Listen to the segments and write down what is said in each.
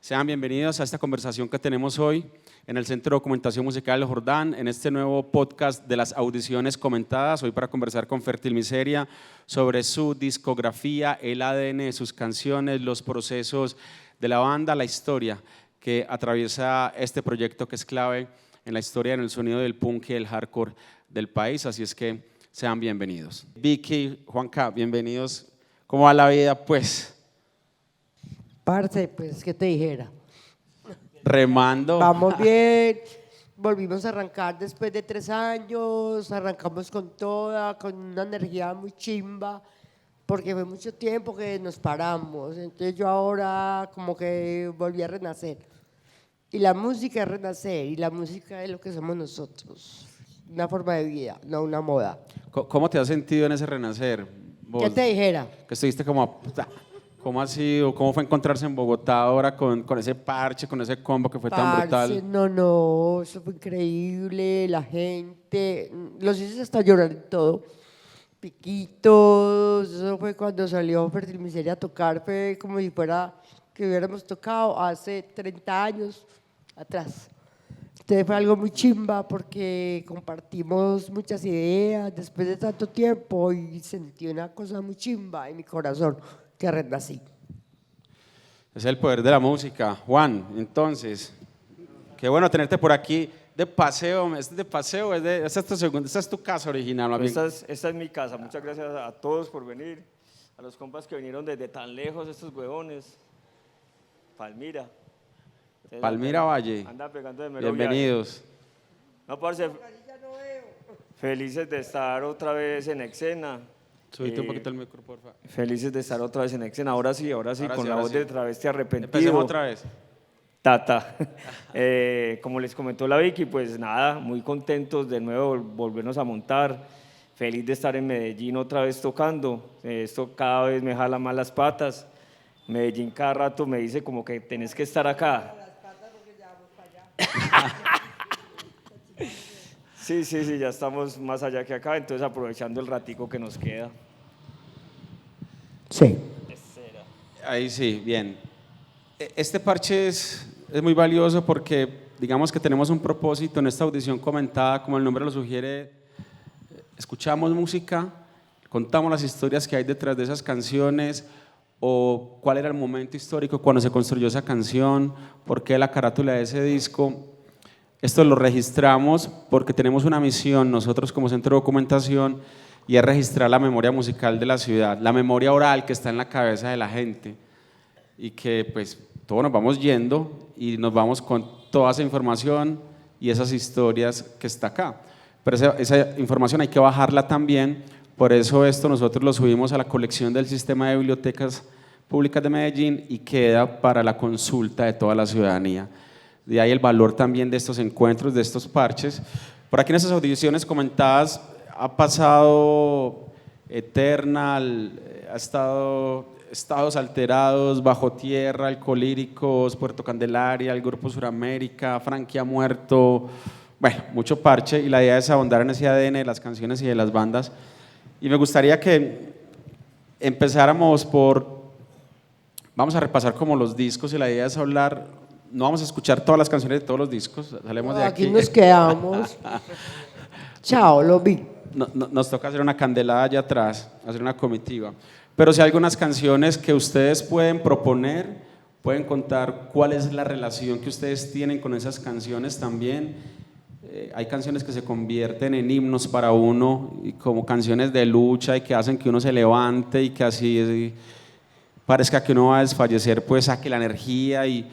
Sean bienvenidos a esta conversación que tenemos hoy en el Centro de Documentación Musical El Jordán, en este nuevo podcast de las audiciones comentadas, hoy para conversar con Fértil Miseria sobre su discografía, el ADN de sus canciones, los procesos de la banda, la historia que atraviesa este proyecto que es clave en la historia, en el sonido del punk y el hardcore del país, así es que sean bienvenidos. Vicky, Juanca, bienvenidos. ¿Cómo va la vida, pues? Parce, pues, ¿qué te dijera? Remando. Vamos bien, volvimos a arrancar después de 3 años, arrancamos con toda, con una energía muy chimba, porque fue mucho tiempo que nos paramos, entonces yo ahora como que volví a renacer. Y la música es renacer, y la música es lo que somos nosotros, una forma de vida, no una moda. ¿Cómo te has sentido en ese renacer? Vos, ¿Qué te dijera? que estuviste como, ¿cómo ha sido? ¿Cómo fue encontrarse en Bogotá ahora con ese parche, con ese combo que fue tan brutal? No, eso fue increíble, la gente, los hice hasta llorar y todo, piquitos, eso fue cuando salió Fértil Miseria a tocar, fue como si fuera que hubiéramos tocado hace 30 años atrás. Entonces fue algo muy chimba porque compartimos muchas ideas después de tanto tiempo y sentí una cosa muy chimba en mi corazón que renací. Es el poder de la música. Juan, entonces, qué bueno tenerte por aquí de paseo. ¿Es de paseo? Esta es tu casa original, más bien. Esta es mi casa. Muchas gracias a todos por venir, a los compas que vinieron desde tan lejos, estos huevones. Palmira. Palmira Valle. Anda pegando de mero Bienvenidos. viaje. No, parce, felices de estar otra vez en Exena. Subite un poquito el micro, por favor. Felices de estar otra vez en Exena. Ahora sí, con la voz de travesti arrepentido. Empecemos otra vez. Tata. Como les comentó la Vicky, pues nada, muy contentos de nuevo volvernos a montar. Feliz de estar en Medellín otra vez tocando. Esto cada vez me jala más las patas. Medellín cada rato me dice como que tenés que estar acá. Sí, ya estamos más allá que acá, entonces aprovechando el ratico que nos queda. Sí. Ahí sí, bien. Este parche es muy valioso porque digamos que tenemos un propósito en esta audición comentada, como el nombre lo sugiere, escuchamos música, contamos las historias que hay detrás de esas canciones, o cuál era el momento histórico cuando se construyó esa canción, por qué la carátula de ese disco. Esto lo registramos porque tenemos una misión nosotros como Centro de Documentación y es registrar la memoria musical de la ciudad, la memoria oral que está en la cabeza de la gente y que pues todos nos vamos yendo y nos vamos con toda esa información y esas historias que está acá. Pero esa información hay que bajarla también. Por eso esto nosotros lo subimos a la colección del Sistema de Bibliotecas Públicas de Medellín y queda para la consulta de toda la ciudadanía. De ahí el valor también de estos encuentros, de estos parches. Por aquí en esas audiciones comentadas ha pasado Eternal, ha estado Estados Alterados, Bajo Tierra, Alcolíricos, Puerto Candelaria, el Grupo Suramérica, Frankie ha muerto, bueno, mucho parche y la idea es ahondar en ese ADN de las canciones y de las bandas. Y me gustaría que empezáramos vamos a repasar como los discos y la idea es hablar, no vamos a escuchar todas las canciones de todos los discos, salimos de aquí. Aquí nos quedamos. Chao, lo vi. Nos toca hacer una candelada allá atrás, hacer una comitiva. Pero si hay algunas canciones que ustedes pueden proponer, pueden contar cuál es la relación que ustedes tienen con esas canciones también. Hay canciones que se convierten en himnos para uno, y como canciones de lucha y que hacen que uno se levante y que así parezca que uno va a desfallecer, pues saque la energía y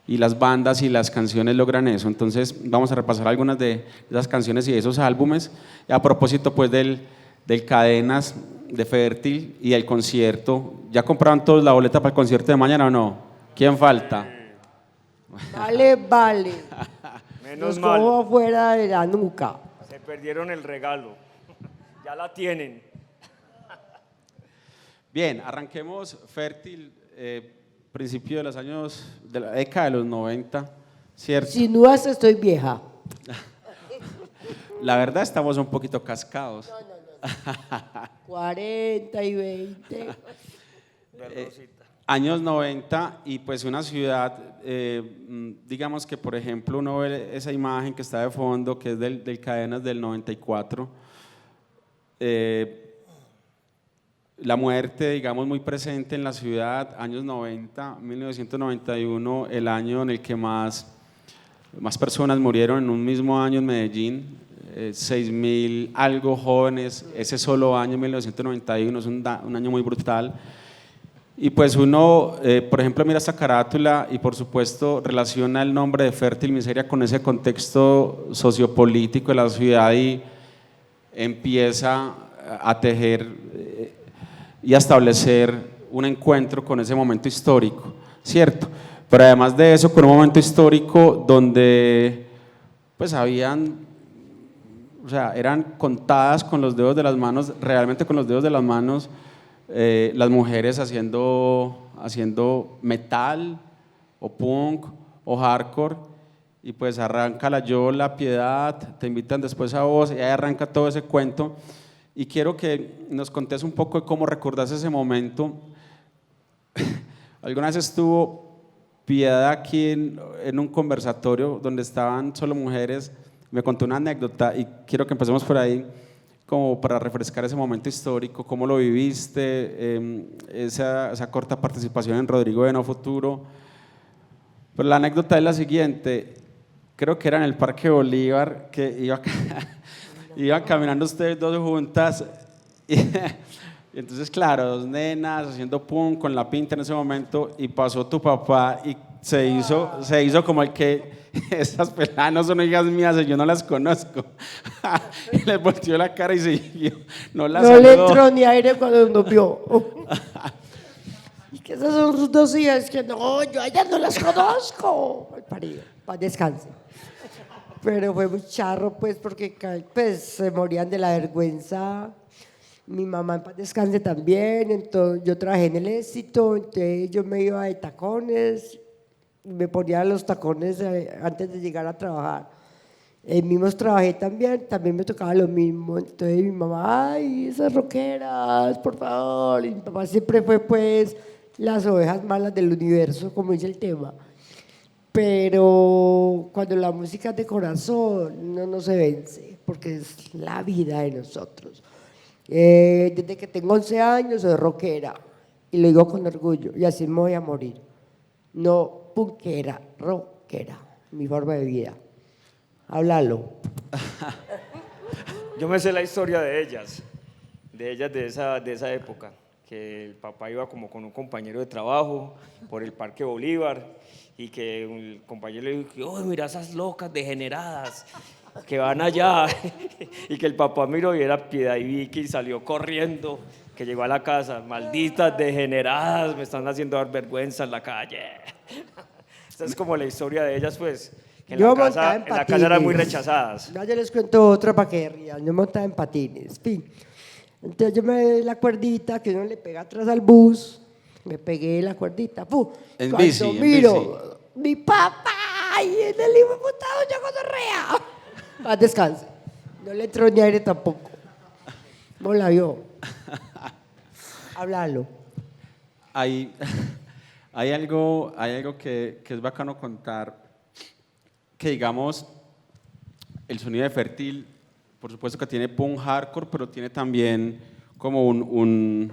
las bandas y las canciones logran eso. Entonces vamos a repasar algunas de esas canciones y de esos álbumes. Y a propósito pues del Cadenas, de Fértil y del concierto, ¿ya compraron todos la boleta para el concierto de mañana o no? ¿Quién falta? Vale. Menos Nos mal. cojo afuera de la nuca. Se perdieron el regalo. Ya la tienen. Bien, arranquemos Fértil, principio de los años, de la década de los 90, ¿cierto? Sin dudas estoy vieja. La verdad estamos un poquito cascados. 40 y 20. Años 90 y pues una ciudad, digamos que por ejemplo uno ve esa imagen que está de fondo, que es del Cadenas del 94, la muerte, digamos, muy presente en la ciudad, años 90, 1991, el año en el que más personas murieron en un mismo año en Medellín, 6.000 algo jóvenes, ese solo año, 1991, es un año muy brutal. Y pues uno, por ejemplo, mira esta carátula y por supuesto relaciona el nombre de Fértil Miseria con ese contexto sociopolítico de la ciudad y empieza a tejer y a establecer un encuentro con ese momento histórico, ¿cierto? Pero además de eso, con un momento histórico donde pues eran contadas con los dedos de las manos, realmente con los dedos de las manos, las mujeres haciendo metal o punk o hardcore, y pues arranca La Yola, Piedad, Te invitan después a vos, y ahí arranca todo ese cuento. Y quiero que nos contes un poco de cómo recordás ese momento. Alguna vez estuvo Piedad aquí en un conversatorio donde estaban solo mujeres, me contó una anécdota y quiero que empecemos por ahí, como para refrescar ese momento histórico, cómo lo viviste, esa corta participación en Rodrigo de No Futuro. Pero la anécdota es la siguiente, creo que era en el Parque Bolívar, que iban caminando ustedes dos juntas, y entonces claro, dos nenas haciendo pum con la pinta en ese momento, y pasó tu papá y se hizo como el que estas peladas no son hijas mías, yo no las conozco. Y les volteó la cara y siguió. No le entró ni aire cuando nos vio. Y que esas son sus dos hijas, que no, yo a ellas no las conozco. El parido, para descanse. Pero fue muy charro, pues, porque pues, se morían de la vergüenza. Mi mamá en paz descanse también, entonces yo trabajé en el Éxito, entonces yo me iba de tacones, me ponía los tacones antes de llegar a trabajar. Mismos trabajé también me tocaba lo mismo, entonces mi mamá, ay, esas rockeras, por favor, y mi papá siempre fue pues las ovejas malas del universo, como dice el tema. Pero cuando la música es de corazón, no se vence, porque es la vida de nosotros. Desde que tengo 11 años soy rockera, y lo digo con orgullo, y así me voy a morir. No punkera, rockera, mi forma de vida. Háblalo. Yo me sé la historia de ellas de esa época, que el papá iba como con un compañero de trabajo por el Parque Bolívar y que el compañero le dijo, oh, mira esas locas degeneradas que van allá, y que el papá miró y era Piedad y Vicky y salió corriendo, que llegó a la casa, malditas degeneradas, me están haciendo dar vergüenza en la calle. Esta es como la historia de ellas, pues, que en la casa eran muy rechazadas. Ya yo les cuento otra para que rían. Yo montaba en patines, fin. Entonces yo me di la cuerdita que uno le pega atrás al bus, me pegué la cuerdita, ¡pum! En bici, miro, mi papá, y en el hijo de puta doña Gonorrea. Paz descanse. No le entró ni aire tampoco. ¿Cómo la vio? Háblalo. Hay algo que es bacano contar, que digamos, el sonido de Fértil, por supuesto que tiene punk hardcore, pero tiene también como un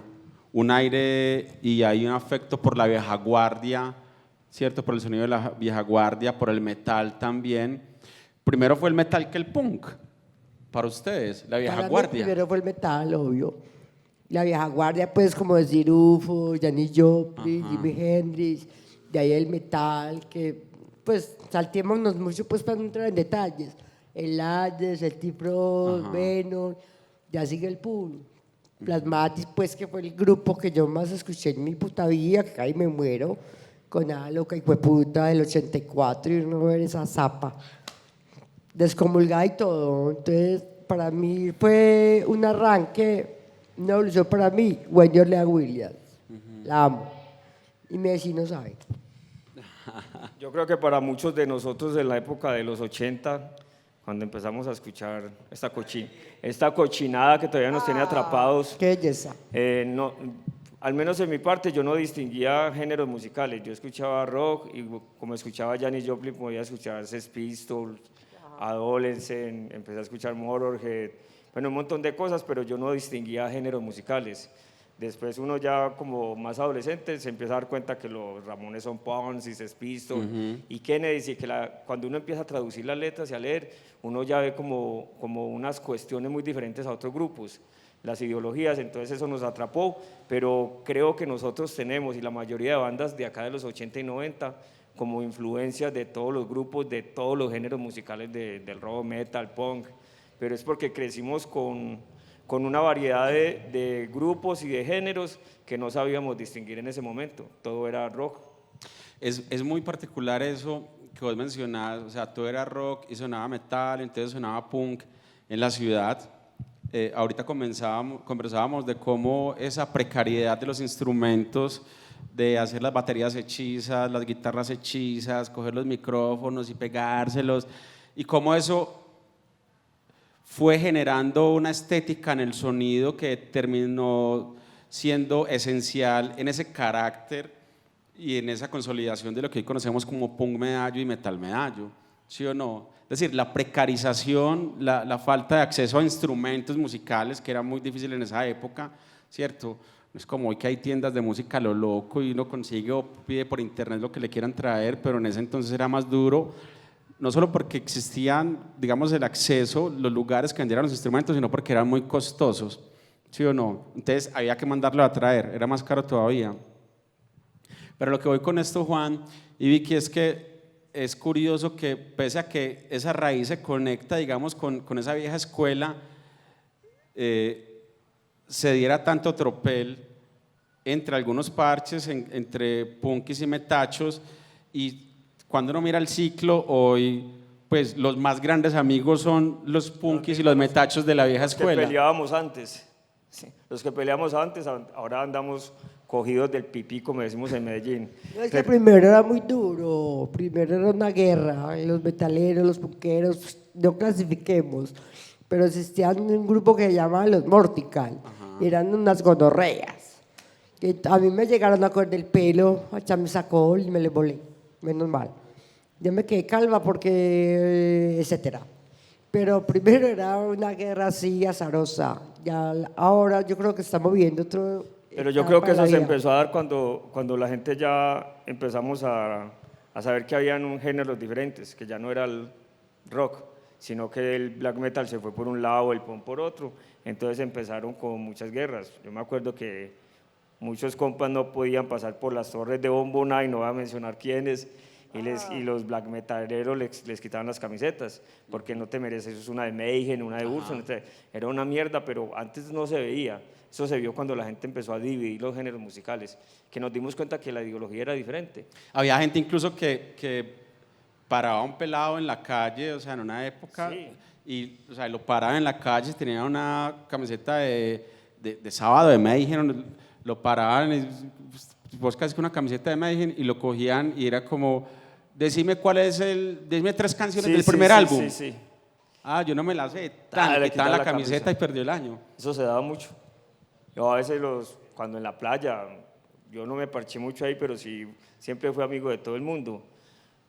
aire y hay un afecto por la vieja guardia, ¿cierto? Por el sonido de la vieja guardia, por el metal también. Primero fue el metal que el punk, para ustedes, la vieja guardia. Primero fue el metal, obvio. La vieja guardia, pues, como decir UFO, Janis Joplin, Jimi Hendrix, de ahí el metal, que, pues, saltémonos mucho, pues, para no entrar en detalles. El Hades, el T-Pro, Venom, ya sigue el punk. Plasmatis, pues, que fue el grupo que yo más escuché en mi puta vida, que casi me muero, con nada loca y puta del 84, y uno ver esa zapa descomulgada y todo. Entonces, para mí fue un arranque, una evolución para mí, Wendy Lea Williams. La amo. Y mi vecino sabe. Yo creo que para muchos de nosotros en la época de los 80, cuando empezamos a escuchar esta cochinada que todavía nos tiene atrapados. Qué belleza. al menos en mi parte, yo no distinguía géneros musicales. Yo escuchaba rock y como escuchaba Janis Joplin, podía escuchar Sex Pistols, Adolescent, empecé a escuchar Motorhead, bueno, un montón de cosas, pero yo no distinguía géneros musicales. Después uno ya como más adolescente se empieza a dar cuenta que los Ramones son punks y Sex Pistols y Kennedy, y que cuando uno empieza a traducir las letras y a leer, uno ya ve como unas cuestiones muy diferentes a otros grupos, las ideologías, entonces eso nos atrapó, pero creo que nosotros tenemos, y la mayoría de bandas de acá de los 80 y 90, como influencias de todos los grupos, de todos los géneros musicales del rock, metal, punk, pero es porque crecimos con una variedad de grupos y de géneros que no sabíamos distinguir en ese momento, todo era rock. Es muy particular eso que vos mencionás, o sea, todo era rock y sonaba metal, entonces sonaba punk en la ciudad. Ahorita conversábamos de cómo esa precariedad de los instrumentos, de hacer las baterías hechizas, las guitarras hechizas, coger los micrófonos y pegárselos, y cómo eso fue generando una estética en el sonido que terminó siendo esencial en ese carácter y en esa consolidación de lo que hoy conocemos como punk medallo y metal medallo, ¿sí o no? Es decir, la precarización, la falta de acceso a instrumentos musicales, que era muy difícil en esa época, ¿cierto? No es como hoy que hay tiendas de música a lo loco y uno consigue o pide por internet lo que le quieran traer, pero en ese entonces era más duro, no solo porque existían, digamos, el acceso, los lugares que vendieran los instrumentos, sino porque eran muy costosos, ¿sí o no? Entonces había que mandarlo a traer, era más caro todavía. Pero lo que voy con esto, Juan y Vicky, es que es curioso que pese a que esa raíz se conecta, digamos, con esa vieja escuela, se diera tanto tropel entre algunos parches, entre punkis y metachos, y cuando uno mira el ciclo, hoy pues los más grandes amigos son los punkis y los metachos de la vieja escuela. Los que peleábamos antes, sí. Los que peleábamos antes, ahora andamos cogidos del pipí, como decimos en Medellín. No, es que primero era muy duro, primero era una guerra, los metaleros, los punqueros, no clasifiquemos, pero existían un grupo que se llamaba los Mortical, eran unas gonorreas. A mí me llegaron a coger del pelo, a echarme sacol y me les volé, menos mal. Yo me quedé calva porque, etcétera. Pero primero era una guerra así azarosa. Ya, ahora yo creo que estamos viviendo otro. Pero yo creo que eso se empezó a dar cuando la gente ya empezamos a saber que habían géneros diferentes, que ya no era el rock, sino que el black metal se fue por un lado, el punk por otro. Entonces empezaron con muchas guerras. Yo me acuerdo que muchos compas no podían pasar por las torres de Bombona, y no voy a mencionar quiénes, y los black metaleros les quitaban las camisetas, porque no te mereces, eso es una de Mayhem, una de Urson, era una mierda, pero antes no se veía. Eso se vio cuando la gente empezó a dividir los géneros musicales, que nos dimos cuenta que la ideología era diferente. Había gente incluso que paraba a un pelado en la calle, o sea, en una época, sí. Y o sea, lo paraban en la calle, tenía una camiseta de sábado de Mayhem, lo paraban, vos casi que una camiseta de Mayhem, y lo cogían y era como, decime tres canciones del primer álbum. Sí. Ah, yo no me las sé, le quitaban la camiseta camisa. y perdió el año. Eso se daba mucho. Yo a veces cuando en la playa, yo no me parché mucho ahí, pero sí, siempre fui amigo de todo el mundo.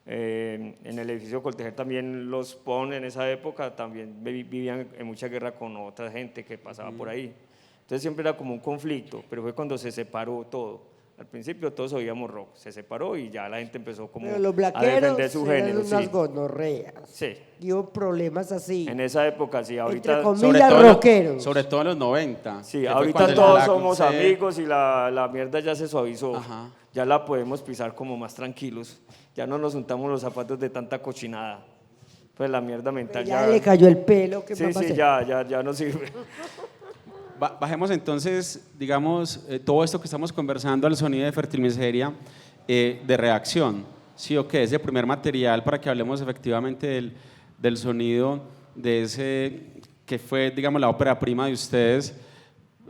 En el edificio Coltejer también los PON en esa época también vivían en mucha guerra con otra gente que pasaba por ahí. Entonces siempre era como un conflicto, pero fue cuando se separó todo. Al principio todos oíamos rock, se separó y ya la gente empezó como pero los a defender su eran género. unas Sí. gonorreas. Sí. Y hubo problemas así. En esa época, sí, ahorita. Entre comillas, rockeros. Sobre todo en los 90. Sí, que fue ahorita cuando el todos black somos se- amigos y la mierda ya se suavizó. Ajá. Ya la podemos pisar como más tranquilos. Ya no nos untamos los zapatos de tanta cochinada. Pues la mierda mental Ya le cayó el pelo. ¿Qué Sí, más va a sí, hacer? ya no sirve. Bajemos entonces, digamos, todo esto que estamos conversando al sonido de Fertil Miseria de reacción, ¿sí o qué? Ese primer material para que hablemos efectivamente del sonido de ese que fue, digamos, la ópera prima de ustedes.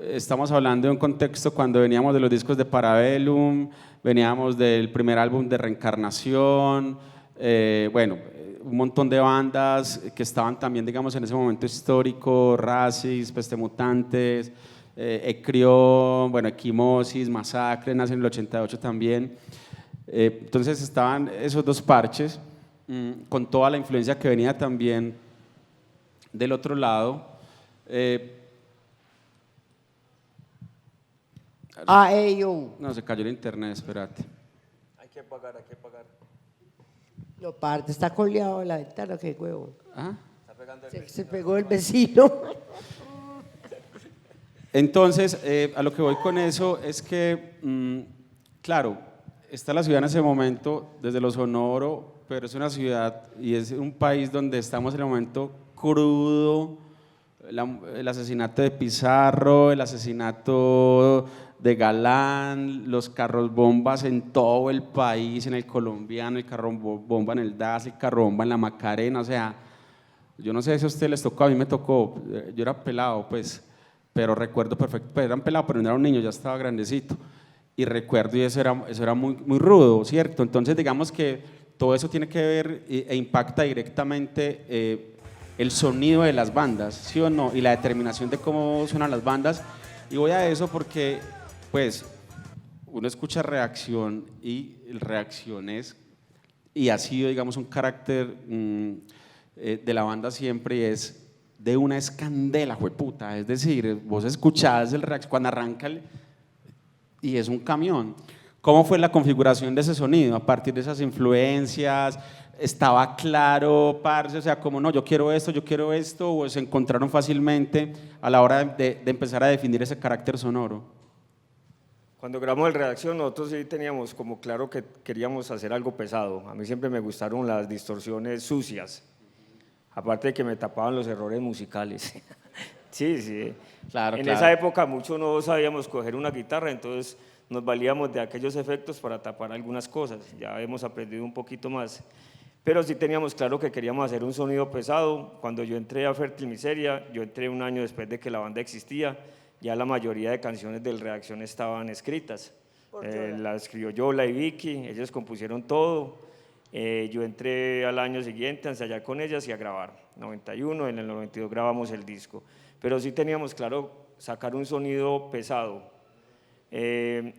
Estamos hablando de un contexto cuando veníamos de los discos de Parabellum, veníamos del primer álbum de Reencarnación, bueno, un montón de bandas que estaban también, digamos, en ese momento histórico, Racis, Peste Mutantes, Ecrió, bueno, Equimosis, Masacre, nace en el 88 también. Entonces estaban esos dos parches, con toda la influencia que venía también del otro lado. No, se cayó el internet, espérate. Hay que pagar. No, parte, está coleado la ventana, qué huevo. ¿Ah? Se pegó el vecino. Entonces, a lo que voy con eso es que, claro, está la ciudad en ese momento, desde lo sonoro, pero es una ciudad y es un país donde estamos en el momento crudo, el asesinato de Pizarro, el asesinato de Galán, los carros bombas en todo el país, en el colombiano, el carro bomba en el DAS, el carro bomba en la Macarena, o sea, yo no sé si a ustedes les tocó, a mí me tocó, yo era pelado, pues, pero recuerdo perfecto, pues eran pelados, pero no era un niño, ya estaba grandecito, y recuerdo, y eso era muy, muy rudo, ¿cierto? Entonces, digamos que todo eso tiene que ver e impacta directamente el sonido de las bandas, ¿sí o no? Y la determinación de cómo suenan las bandas, y voy a eso porque, pues, uno escucha Reacción y el Reacción es, y ha sido, digamos, un carácter de la banda siempre, y es de una escandela, jueputa, es decir, vos escuchás el Reacción cuando arranca y es un camión. ¿Cómo fue la configuración de ese sonido? A partir de esas influencias, ¿estaba claro, parce? O sea, como no, yo quiero esto, o se encontraron fácilmente a la hora de empezar a definir ese carácter sonoro. Cuando grabamos el Redacción, nosotros sí teníamos como claro que queríamos hacer algo pesado. A mí siempre me gustaron las distorsiones sucias, aparte de que me tapaban los errores musicales. Sí. Claro, en claro. esa época mucho no sabíamos coger una guitarra, entonces nos valíamos de aquellos efectos para tapar algunas cosas. Ya hemos aprendido un poquito más. Pero sí teníamos claro que queríamos hacer un sonido pesado. Cuando yo entré a Fértil Miseria, yo entré un año después de que la banda existía, ya la mayoría de canciones del Reacción estaban escritas. La escribió Yola y Vicky, ellos compusieron todo. Yo entré al año siguiente a ensayar con ellas y a grabar. 91, en el 92 grabamos el disco. Pero sí teníamos claro sacar un sonido pesado.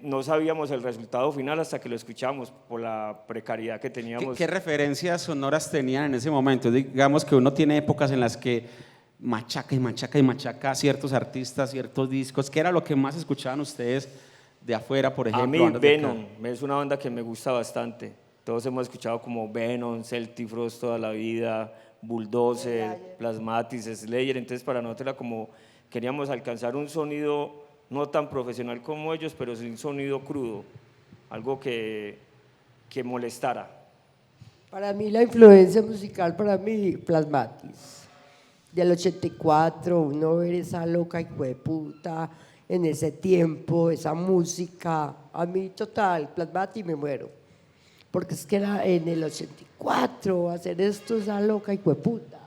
No sabíamos el resultado final hasta que lo escuchamos por la precariedad que teníamos. ¿Qué referencias sonoras tenían en ese momento? Digamos que uno tiene épocas en las que machaca y machaca y machaca ciertos artistas, ciertos discos. ¿Qué era lo que más escuchaban ustedes de afuera, por ejemplo? A mí Venom es una banda que me gusta bastante. Todos hemos escuchado como Venom, Celtic Frost toda la vida, Bulldozer, Plasmatis, Slayer. Entonces para nosotros era como queríamos alcanzar un sonido no tan profesional como ellos, pero sí un sonido crudo, algo que molestara. Para mí la influencia musical, para mí, Plasmatis. Del 84, uno ver esa loca hijueputa en ese tiempo, esa música, a mí total, Plasmatis me muero. Porque es que era en el 84, hacer esto, esa loca hijueputa.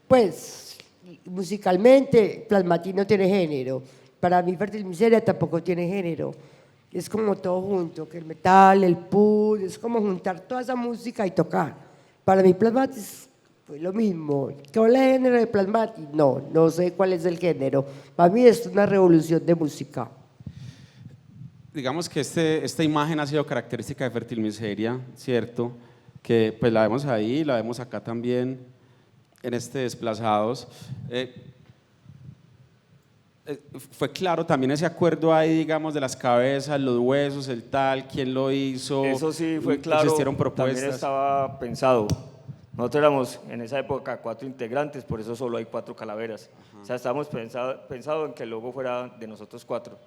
Pues, musicalmente, Plasmatis no tiene género. Para mí, Fértil Miseria tampoco tiene género. Es como todo junto, que el metal, el punk, es como juntar toda esa música y tocar. Para mí, Plasmatis fue lo mismo. ¿Cuál es el género de Plasmatis? No sé cuál es el género. Para mí es una revolución de música. Digamos que esta imagen ha sido característica de Fértil Miseria, ¿cierto? Que pues la vemos ahí, la vemos acá también, en Desplazados. Fue claro también ese acuerdo ahí, digamos, de las cabezas, los huesos, el tal, quién lo hizo. Eso sí fue claro, existieron propuestas. también estaba pensado. Nosotros éramos en esa época 4 integrantes, por eso solo hay 4 calaveras. O sea, estábamos pensado en que el logo fuera de nosotros 4.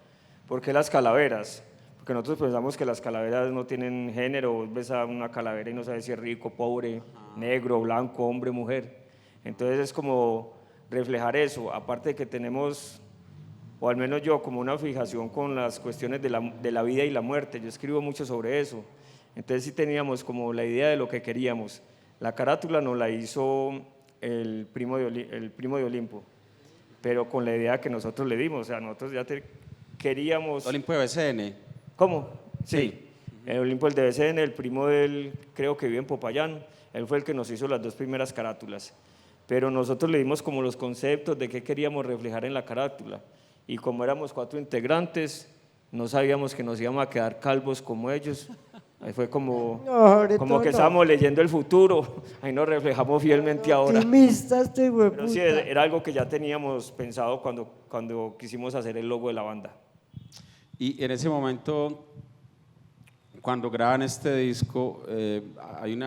¿Por qué las calaveras? Porque nosotros pensamos que las calaveras no tienen género. Vos ves a una calavera y no sabes si es rico, pobre, negro, blanco, hombre, mujer. Entonces es como reflejar eso. Aparte de que tenemos, o al menos yo, como una fijación con las cuestiones de la vida y la muerte. Yo escribo mucho sobre eso. Entonces sí teníamos como la idea de lo que queríamos. La carátula nos la hizo el primo de Olimpo, pero con la idea que nosotros le dimos. O sea, nosotros ya queríamos… Olimpo de BCN. ¿Cómo? Sí. El Olimpo, el de BCN, el primo de él, creo que vive en Popayán. Él fue el que nos hizo las 2 primeras carátulas. Pero nosotros le dimos como los conceptos de qué queríamos reflejar en la carátula. y como éramos 4 integrantes, no sabíamos que nos íbamos a quedar calvos como ellos. Ahí fue como, No, sobre como todo que no. estábamos leyendo el futuro, ahí nos reflejamos fielmente ahora. Optimista este Pero sí, hueputa. era algo que ya teníamos pensado cuando quisimos hacer el logo de la banda. Y en ese momento, cuando graban este disco, hay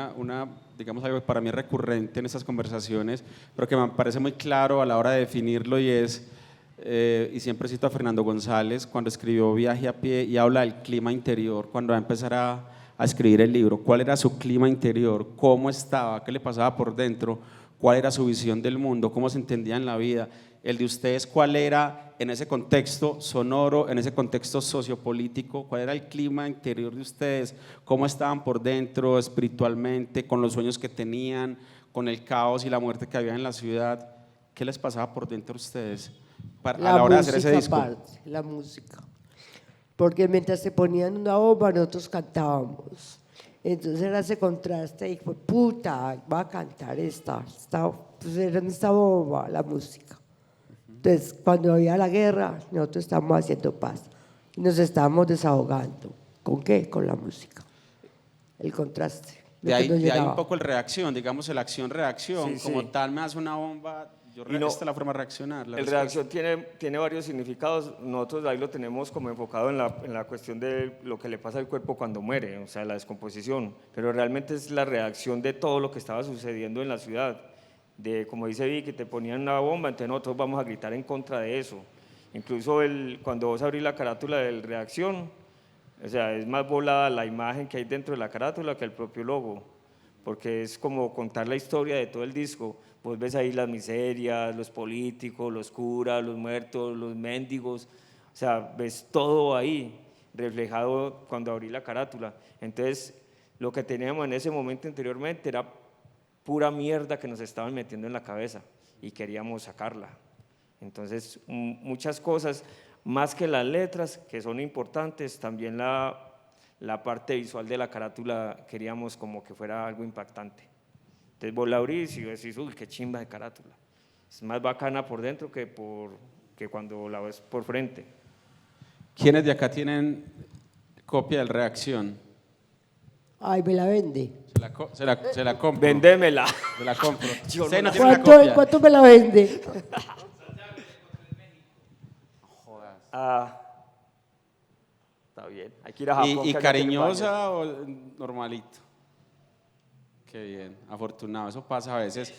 digamos, algo que para mí es recurrente en estas conversaciones, pero que me parece muy claro a la hora de definirlo y es, y siempre cito a Fernando González, cuando escribió Viaje a pie y habla del clima interior, cuando va a empezar a escribir el libro, cuál era su clima interior, cómo estaba, qué le pasaba por dentro, cuál era su visión del mundo, cómo se entendía en la vida. El de ustedes, cuál era en ese contexto sonoro, en ese contexto sociopolítico, cuál era el clima interior de ustedes, cómo estaban por dentro espiritualmente, con los sueños que tenían, con el caos y la muerte que había en la ciudad. ¿Qué les pasaba por dentro a ustedes a la hora de hacer ese disco? Aparte, la música. Porque mientras se ponían una bomba, nosotros cantábamos. Entonces era ese contraste y fue, puta, va a cantar pues era esta bomba, la música. Entonces, cuando había la guerra, nosotros estábamos haciendo paz. Y nos estábamos desahogando. ¿Con qué? Con la música. El contraste. De ahí un poco el reacción, digamos el acción-reacción, Sí, como sí. tal me hace una bomba, esta es la forma de reaccionar. El reacción tiene varios significados. Nosotros ahí lo tenemos como enfocado en la cuestión de lo que le pasa al cuerpo cuando muere, o sea, la descomposición. Pero realmente es la reacción de todo lo que estaba sucediendo en la ciudad. De, como dice Vicky, te ponían una bomba, entonces nosotros vamos a gritar en contra de eso. Incluso cuando vos abrís la carátula de reacción, o sea, es más volada la imagen que hay dentro de la carátula que el propio logo, porque es como contar la historia de todo el disco. Vos ves ahí las miserias, los políticos, los curas, los muertos, los mendigos, o sea, ves todo ahí reflejado cuando abrí la carátula. Entonces, lo que teníamos en ese momento anteriormente era pura mierda que nos estaban metiendo en la cabeza y queríamos sacarla. Entonces, muchas cosas, más que las letras, que son importantes, también la parte visual de la carátula queríamos como que fuera algo impactante. Entonces vos la abrís y decís, uy, qué chimba de carátula. Es más bacana por dentro que cuando la ves por frente. ¿Quiénes de acá tienen copia del Reacción? Ay, me la vende. Se la compro. Vendémela. Se la compro. Yo ¿Ustedes no no tienen la ¿Cuánto, copia? ¿Cuánto me la vende? Ah, está bien, hay que ir a Japón. ¿Y que allá tienen cariñosa o normalito? Qué bien, afortunado, eso pasa a veces.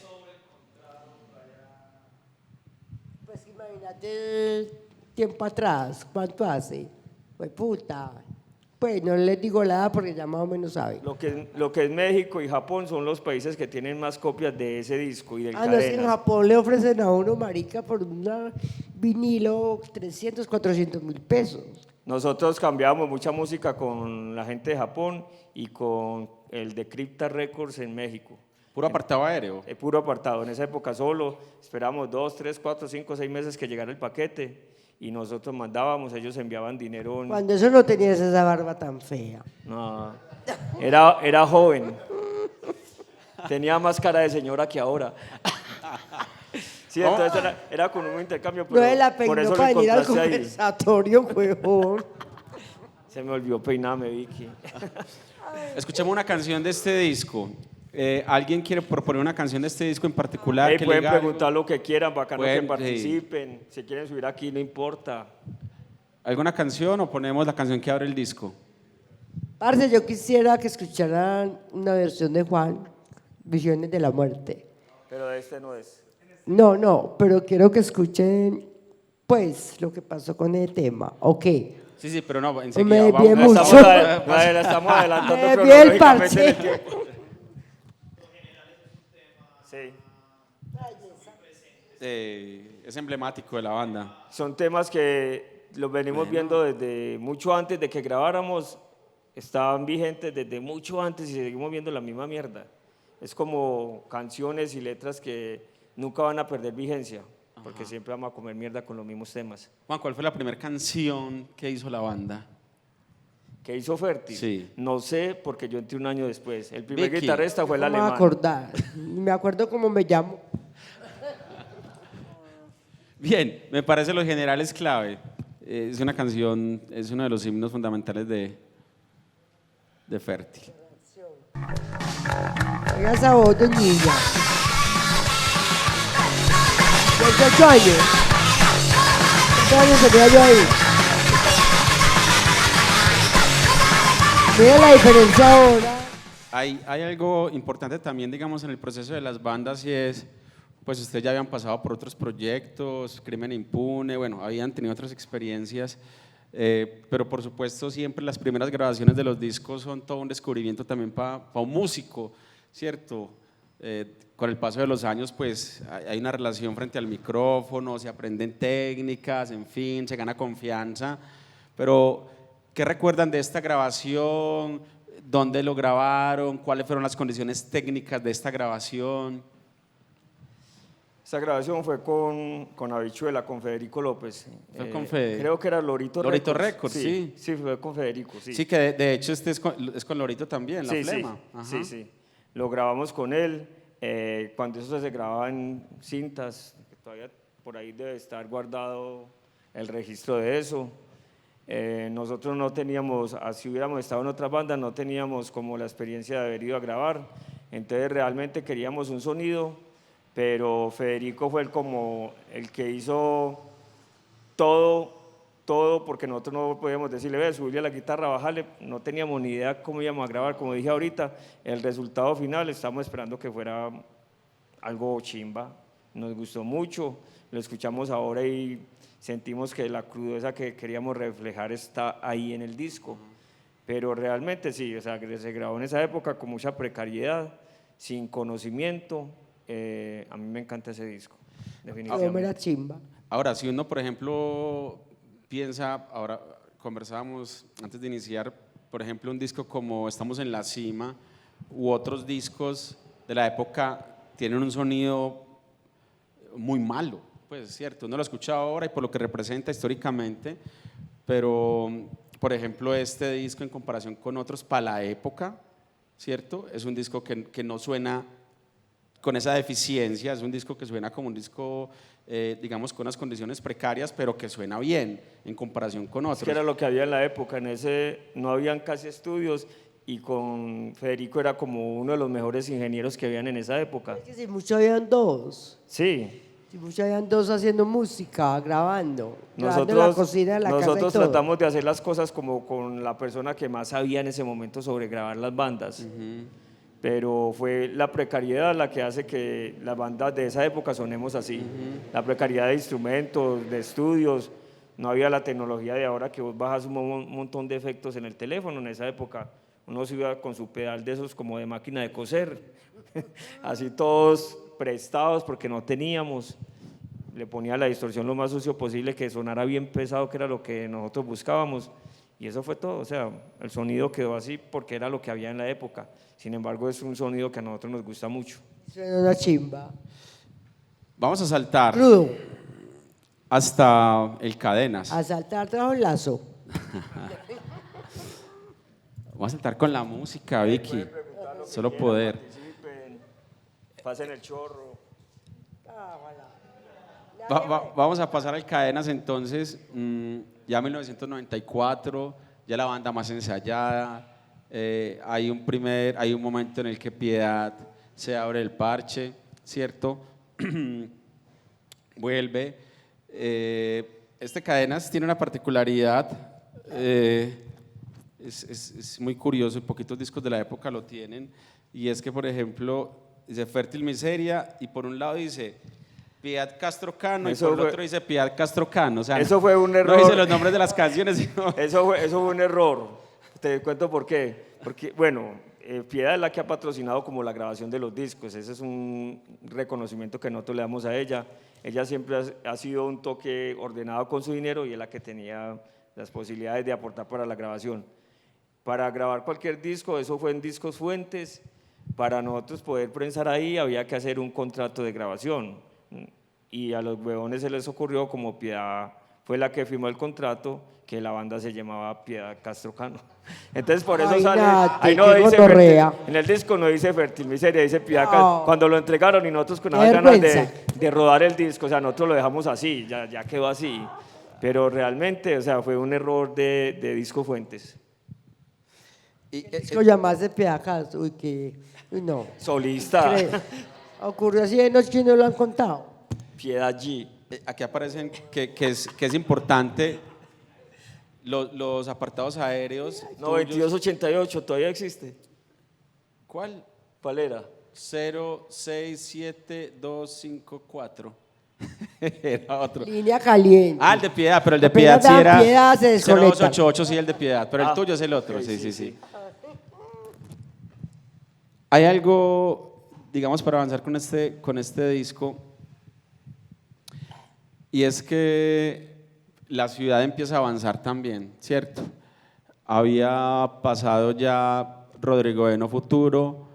Pues imagínate tiempo atrás, ¿cuánto hace? Pues puta. Pues no les digo nada porque ya más o menos saben. Lo que es México y Japón son los países que tienen más copias de ese disco y del No es que en Cadenas. Japón le ofrecen a uno, marica, por un vinilo 300, 400 mil pesos. Nosotros cambiamos mucha música con la gente de Japón y con el de Crypta Records en México. Puro apartado aéreo. Puro apartado. En esa época solo esperamos 2, 3, 4, 5, 6 meses que llegara el paquete y nosotros mandábamos, ellos enviaban dinero. Cuando eso no tenías esa barba tan fea. No, era joven. Tenía más cara de señora que ahora. Sí, entonces era con un intercambio, pero No se la por peinó eso para lo venir al encontraste ahí. conversatorio, huevón. Se me olvidó peinarme, Vicky. Escuchemos una canción de este disco. ¿Alguien quiere proponer una canción de este disco en particular? Hey, que pueden le diga preguntar algo? lo que quieran, bacano Pueden, que participen. Si quieren subir aquí, no importa. ¿Alguna canción o ponemos la canción que abre el disco? Parce, yo quisiera que escucharan una versión de Juan, Visiones de la Muerte. Pero este no es. No, no, pero quiero que escuchen, pues, lo que pasó con el tema. Ok. Sí, pero no, Me enseguida. desvié Vamos, mucho. La estamos adelantando Me vi el cronológicamente en el parche. tiempo. Sí. es emblemático de la banda. Son temas que los venimos viendo desde mucho antes de que grabáramos, estaban vigentes desde mucho antes y seguimos viendo la misma mierda. Es como canciones y letras que nunca van a perder vigencia, porque siempre vamos a comer mierda con los mismos temas. Juan, ¿cuál fue la primera canción que hizo la banda? ¿Qué hizo Fértil? Sí. No sé, porque yo entré un año después. El primer Vicky. guitarrista fue el No me voy a alemán. acordar. Me acuerdo cómo me llamo. Bien, me parece Los Generales clave. Es una canción, es uno de los himnos fundamentales de Fértil. Oiga esa voz de niña. 18 años. ¿Cuántos años tenía yo ahí? Mira la diferencia ahora. Hay algo importante también, digamos, en el proceso de las bandas y es, pues ustedes ya habían pasado por otros proyectos, Crimen Impune, bueno, habían tenido otras experiencias, pero por supuesto siempre las primeras grabaciones de los discos son todo un descubrimiento también para un músico, ¿cierto? Con el paso de los años, pues hay una relación frente al micrófono, se aprenden técnicas, en fin, se gana confianza, pero ¿qué recuerdan de esta grabación? ¿Dónde lo grabaron? ¿Cuáles fueron las condiciones técnicas de esta grabación? Esta grabación fue con Habichuela, con Federico López. Fue con Fede. Creo que era Lorito Records, sí. Sí, fue con Federico, sí. Sí, que de hecho este es con Lorito también, La Sí, Flema. sí, sí. Lo grabamos con él. Cuando eso se grababa en cintas, que todavía por ahí debe estar guardado el registro de eso. Nosotros no teníamos, si hubiéramos estado en otras bandas, no teníamos como la experiencia de haber ido a grabar. Entonces realmente queríamos un sonido, pero Federico fue como el que hizo todo, porque nosotros no podíamos decirle, ve, subirle a la guitarra, bajarle, no teníamos ni idea cómo íbamos a grabar. Como dije ahorita, el resultado final estamos esperando que fuera algo chimba, nos gustó mucho, lo escuchamos ahora y sentimos que la crudeza que queríamos reflejar está ahí en el disco, pero realmente sí, o sea, que se grabó en esa época con mucha precariedad, sin conocimiento. A mí me encanta ese disco, definitivamente. La chimba. Ahora, si uno, por ejemplo, piensa, ahora conversábamos antes de iniciar, por ejemplo, un disco como Estamos en la Cima u otros discos de la época tienen un sonido muy malo, pues es cierto, uno lo escucha ahora y por lo que representa históricamente, pero por ejemplo este disco en comparación con otros para la época, ¿cierto? Es un disco que no suena con esa deficiencia, es un disco que suena como un disco, digamos, con unas condiciones precarias, pero que suena bien en comparación con otros. Es que era lo que había en la época, en ese no habían casi estudios y con Federico era como uno de los mejores ingenieros que habían en esa época. Es que si mucho habían dos. Sí. Si mucho habían dos haciendo música, grabando en la Nosotros, cocina de la casa y nosotros todo. tratamos de hacer las cosas como con la persona que más sabía en ese momento sobre grabar las bandas. Pero fue la precariedad la que hace que las bandas de esa época sonemos así. La precariedad de instrumentos, de estudios, no había la tecnología de ahora que vos bajas un montón de efectos en el teléfono. En esa época uno se iba con su pedal de esos como de máquina de coser, así todos prestados porque no teníamos. Le ponía la distorsión lo más sucio posible, que sonara bien pesado, que era lo que nosotros buscábamos. Y eso fue todo, o sea, el sonido quedó así porque era lo que había en la época. Sin embargo, es un sonido que a nosotros nos gusta mucho. Suena una chimba. Vamos a saltar Crudo. hasta el Cadenas. A saltar trajo el lazo. Vamos a saltar con la música, Vicky. Solo poder. Pasen el chorro. Vamos a pasar al Cadenas entonces, ya 1994, ya la banda más ensayada, hay un momento en el que Piedad se abre el parche, ¿cierto? Vuelve. Este Cadenas tiene una particularidad, es muy curioso, y poquitos discos de la época lo tienen, y es que, por ejemplo, dice Fértil Miseria, y por un lado dice Piedad Castro Cano, y por el otro dice Piedad Castro Cano. O sea, eso fue un error. No dice los nombres de las canciones, sino… Eso fue un error. Te cuento por qué. Porque, bueno, Piedad es la que ha patrocinado como la grabación de los discos. Ese es un reconocimiento que nosotros le damos a ella. Ella siempre ha sido un toque ordenado con su dinero y es la que tenía las posibilidades de aportar para la grabación. Para grabar cualquier disco, eso fue en Discos Fuentes. Para nosotros poder prensar ahí había que hacer un contrato de grabación. Y a los huevones se les ocurrió, como Piedad fue la que firmó el contrato, que la banda se llamaba Piedad Castro Cano. Entonces por eso Ay, sale, Nati, ahí no qué dice gonorrea. Fértil, en el disco no dice Fértil Miseria, dice Piedad No. Castro. Cuando lo entregaron y nosotros con Qué las ganas vergüenza. de rodar el disco, o sea, nosotros lo dejamos así, ya quedó así. Pero realmente, o sea, fue un error de Disco Fuentes. Y, Disco llamarse Piedacas, uy, uy, no. Solista, Ocurrió así de noche y no lo han contado. Piedad G. aquí aparecen que es importante los apartados aéreos. No, tuyos. 2288, todavía existe. ¿Cuál? ¿Cuál era? 067254. Era otro. Línea caliente. Ah, el de Piedad, pero el de Apenas Piedad sí dan era Piedad, se desconectan. 0288, sí, el de Piedad, pero el tuyo es el otro, ok, sí. Hay algo, digamos, para avanzar con este disco, y es que la ciudad empieza a avanzar también, ¿cierto? Había pasado ya Rodrigo Bueno Futuro,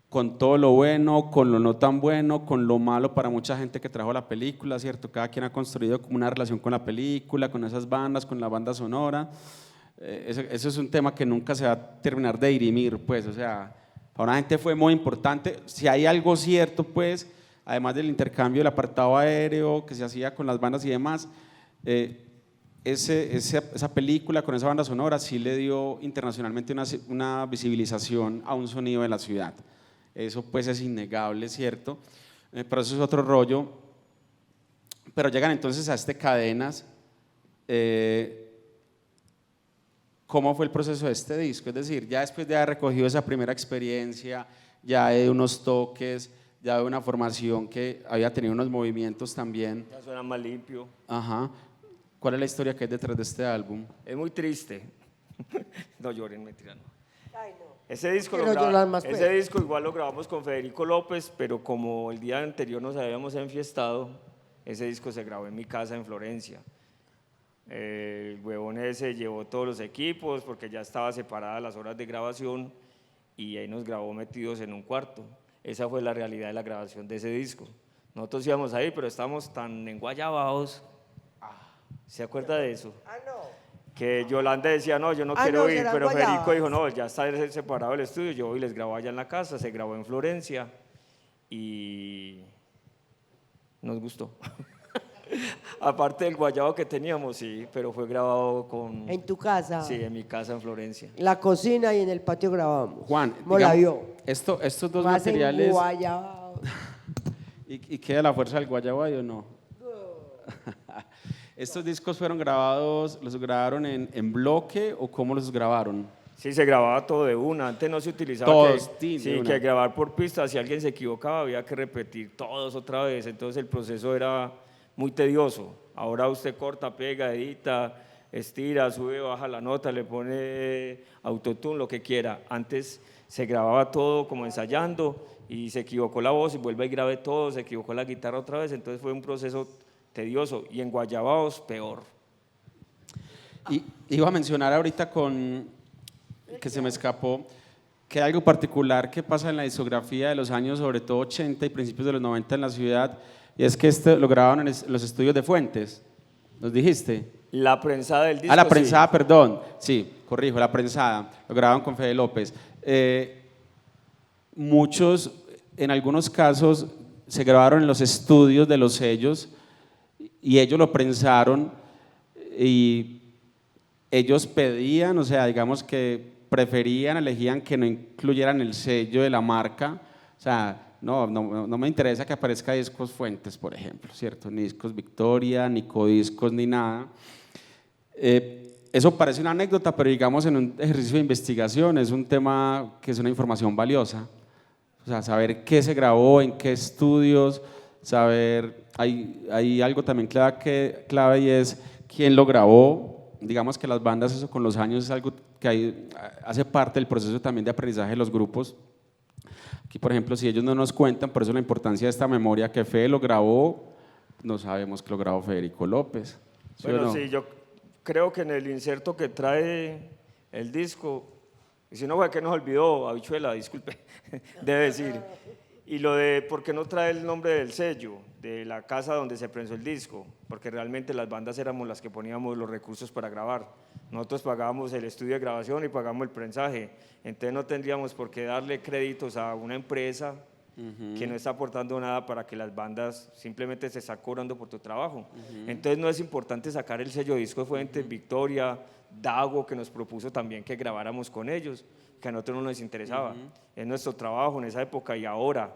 con todo lo bueno, con lo no tan bueno, con lo malo para mucha gente que trajo la película, ¿cierto? Cada quien ha construido como una relación con la película, con esas bandas, con la banda sonora. Eso es un tema que nunca se va a terminar de dirimir, pues, o sea, para una gente fue muy importante. Si hay algo cierto, pues, además del intercambio del apartado aéreo que se hacía con las bandas y demás, esa película con esa banda sonora sí le dio internacionalmente una visibilización a un sonido de la ciudad. Eso pues es innegable, ¿cierto? Pero eso es otro rollo. Pero llegan entonces a Cadenas. ¿Cómo fue el proceso de este disco? Es decir, ya después de haber recogido esa primera experiencia, ya de unos toques, ya de una formación que había tenido unos movimientos también. Ya suena más limpio. Ajá. ¿Cuál es la historia que hay detrás de este álbum? Es muy triste. No lloren, mentira, no. Ay, no. Ese disco, Quiero llorar más, pues. ese disco igual lo grabamos con Federico López, pero como el día anterior nos habíamos enfiestado, ese disco se grabó en mi casa en Florencia. El huevón ese llevó todos los equipos porque ya estaba separada las horas de grabación y ahí nos grabó metidos en un cuarto. Esa fue la realidad de la grabación de ese disco. Nosotros íbamos ahí, pero estábamos tan enguayabados. ¿Se acuerda de eso? Ah, no. Que Yolanda decía, no, yo no Ah, quiero no, ir, serán pero Federico guayabas. dijo, no, ya está separado el estudio, yo voy y les grabo allá en la casa, se grabó en Florencia y nos gustó. Aparte del guayabo que teníamos, sí, pero fue grabado con... En tu casa. Sí, en mi casa en Florencia. La cocina y en el patio grabamos. Juan, ¿Cómo la vio? estos dos Más materiales, enguayabado. ¿y queda la fuerza del guayaguay o no? ¿Estos discos fueron grabados, los grabaron en bloque o cómo los grabaron? Sí, se grababa todo de una, antes no se utilizaba Todos, que, de sí, una. que grabar por pistas, si alguien se equivocaba había que repetir todos otra vez, entonces el proceso era muy tedioso. Ahora usted corta, pega, edita, estira, sube, baja la nota, le pone autotune, lo que quiera. Antes se grababa todo como ensayando y se equivocó la voz y vuelve y grabe todo, se equivocó la guitarra otra vez, entonces fue un proceso tedioso y en Guayabaos peor. Y iba a mencionar ahorita que se me escapó, que hay algo particular que pasa en la discografía de los años, sobre todo 80 y principios de los 90 en la ciudad, y es que lo grabaron en los estudios de Fuentes, ¿nos dijiste? La prensada del disco. La prensada, sí. perdón, sí, corrijo, la prensada, lo grabaron con Fede López. Muchos, en algunos casos, se grabaron en los estudios de los sellos y ellos lo prensaron y ellos pedían, o sea, digamos que preferían, elegían que no incluyeran el sello de la marca, o sea, no me interesa que aparezca Discos Fuentes, por ejemplo, ¿cierto? Ni Discos Victoria, ni Codiscos, ni nada. Eso parece una anécdota, pero digamos en un ejercicio de investigación es un tema que es una información valiosa. O sea, saber qué se grabó, en qué estudios, saber, hay algo también clave y es quién lo grabó. Digamos que las bandas, eso con los años es algo que hace parte del proceso también de aprendizaje de los grupos. Aquí, por ejemplo, si ellos no nos cuentan, por eso la importancia de esta memoria, que Fede lo grabó, no sabemos que lo grabó Federico López. ¿Sí Bueno, o no? sí, yo creo que en el inserto que trae el disco, y si no fue que nos olvidó, Habichuela, disculpe, debe decir, y lo de por qué no trae el nombre del sello, de la casa donde se prensó el disco, porque realmente las bandas éramos las que poníamos los recursos para grabar. Nosotros pagábamos el estudio de grabación y pagamos el prensaje, entonces no tendríamos por qué darle créditos a una empresa que no está aportando nada para que las bandas simplemente se están cobrando por tu trabajo. Entonces no es importante sacar el sello Disco de Fuentes, Victoria, Dago, que nos propuso también que grabáramos con ellos, que a nosotros no nos interesaba. Es nuestro trabajo en esa época y ahora.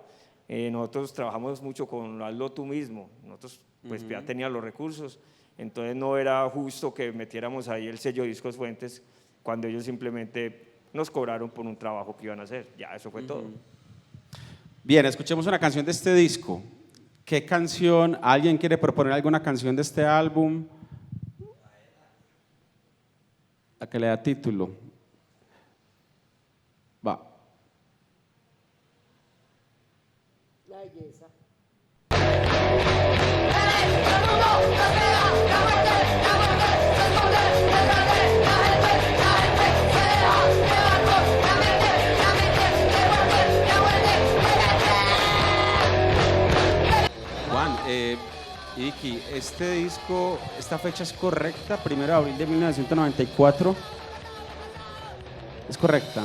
Nosotros trabajamos mucho con Hazlo Tú Mismo, nosotros pues ya teníamos los recursos, entonces no era justo que metiéramos ahí el sello Discos Fuentes cuando ellos simplemente nos cobraron por un trabajo que iban a hacer, ya eso fue todo. Bien, escuchemos una canción de este disco. ¿Qué canción? ¿Alguien quiere proponer alguna canción de este álbum? La que le da título. Va. La belleza. Juan, Iki, este disco, esta fecha es correcta, 1 de abril de 1994. ¿Es correcta?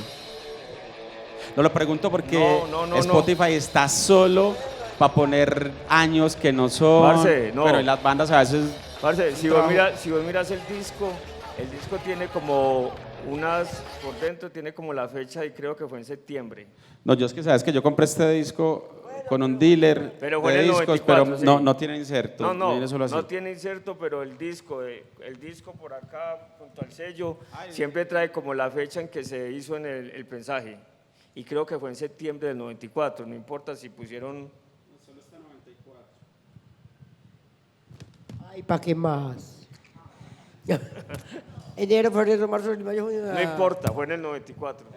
No lo pregunto porque No, Spotify está solo para poner años que no son. Parce, no. Pero en las bandas a veces. Parce, si trabajo. vos miras el disco tiene como por dentro tiene como la fecha y creo que fue en septiembre. No, yo es que sabes que yo compré este disco con un dealer Pero fue de en el discos, 94, pero sí. no tiene inserto. Viene solo así. No tiene inserto, pero el disco por acá, junto al sello, siempre trae como la fecha en que se hizo en el prensaje. Y creo que fue en septiembre del 94, no importa si pusieron... Ay, ¿para qué más? Enero, febrero, marzo, abril, mayo, junio. No importa, fue en el 94.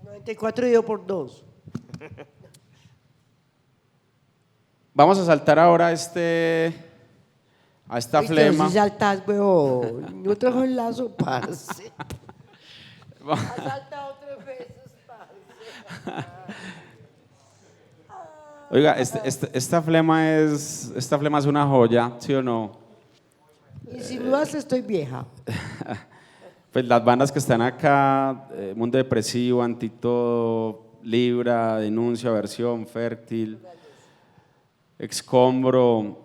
94 dividido por 2. Vamos a saltar ahora a esta flema. Si saltas, weón. No trajo el lazo, parce. Has saltado 3 veces, parce. Oiga, esta flema es una joya, ¿sí o no? Y si no haces, estoy vieja. Pues las bandas que están acá, Mundo Depresivo, Antitodo, Libra, Denuncia, Versión, Fértil, Excombro,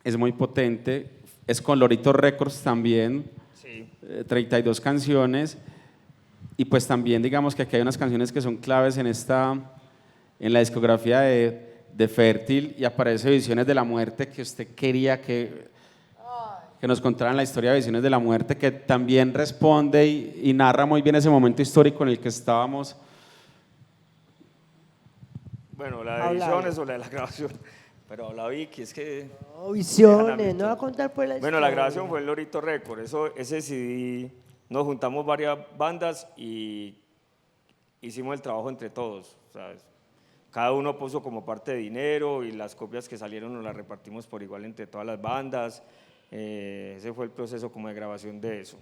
es muy potente. Es con Lorito Records también, Sí. 32 canciones. Y pues también digamos que aquí hay unas canciones que son claves en la discografía de Fértil, y aparece Visiones de la Muerte, que usted quería que nos contaran la historia de Visiones de la Muerte, que también responde y narra muy bien ese momento histórico en el que estábamos. Bueno, la de Habla. Visiones o la de la grabación. Pero la Vicky, es que... No, Visiones, no va a contar por la Bueno, la historia. grabación fue en Lorito Record. Ese CD, nos juntamos varias bandas y hicimos el trabajo entre todos, ¿sabes? Cada uno puso como parte de dinero y las copias que salieron nos las repartimos por igual entre todas las bandas. Ese fue el proceso como de grabación de eso.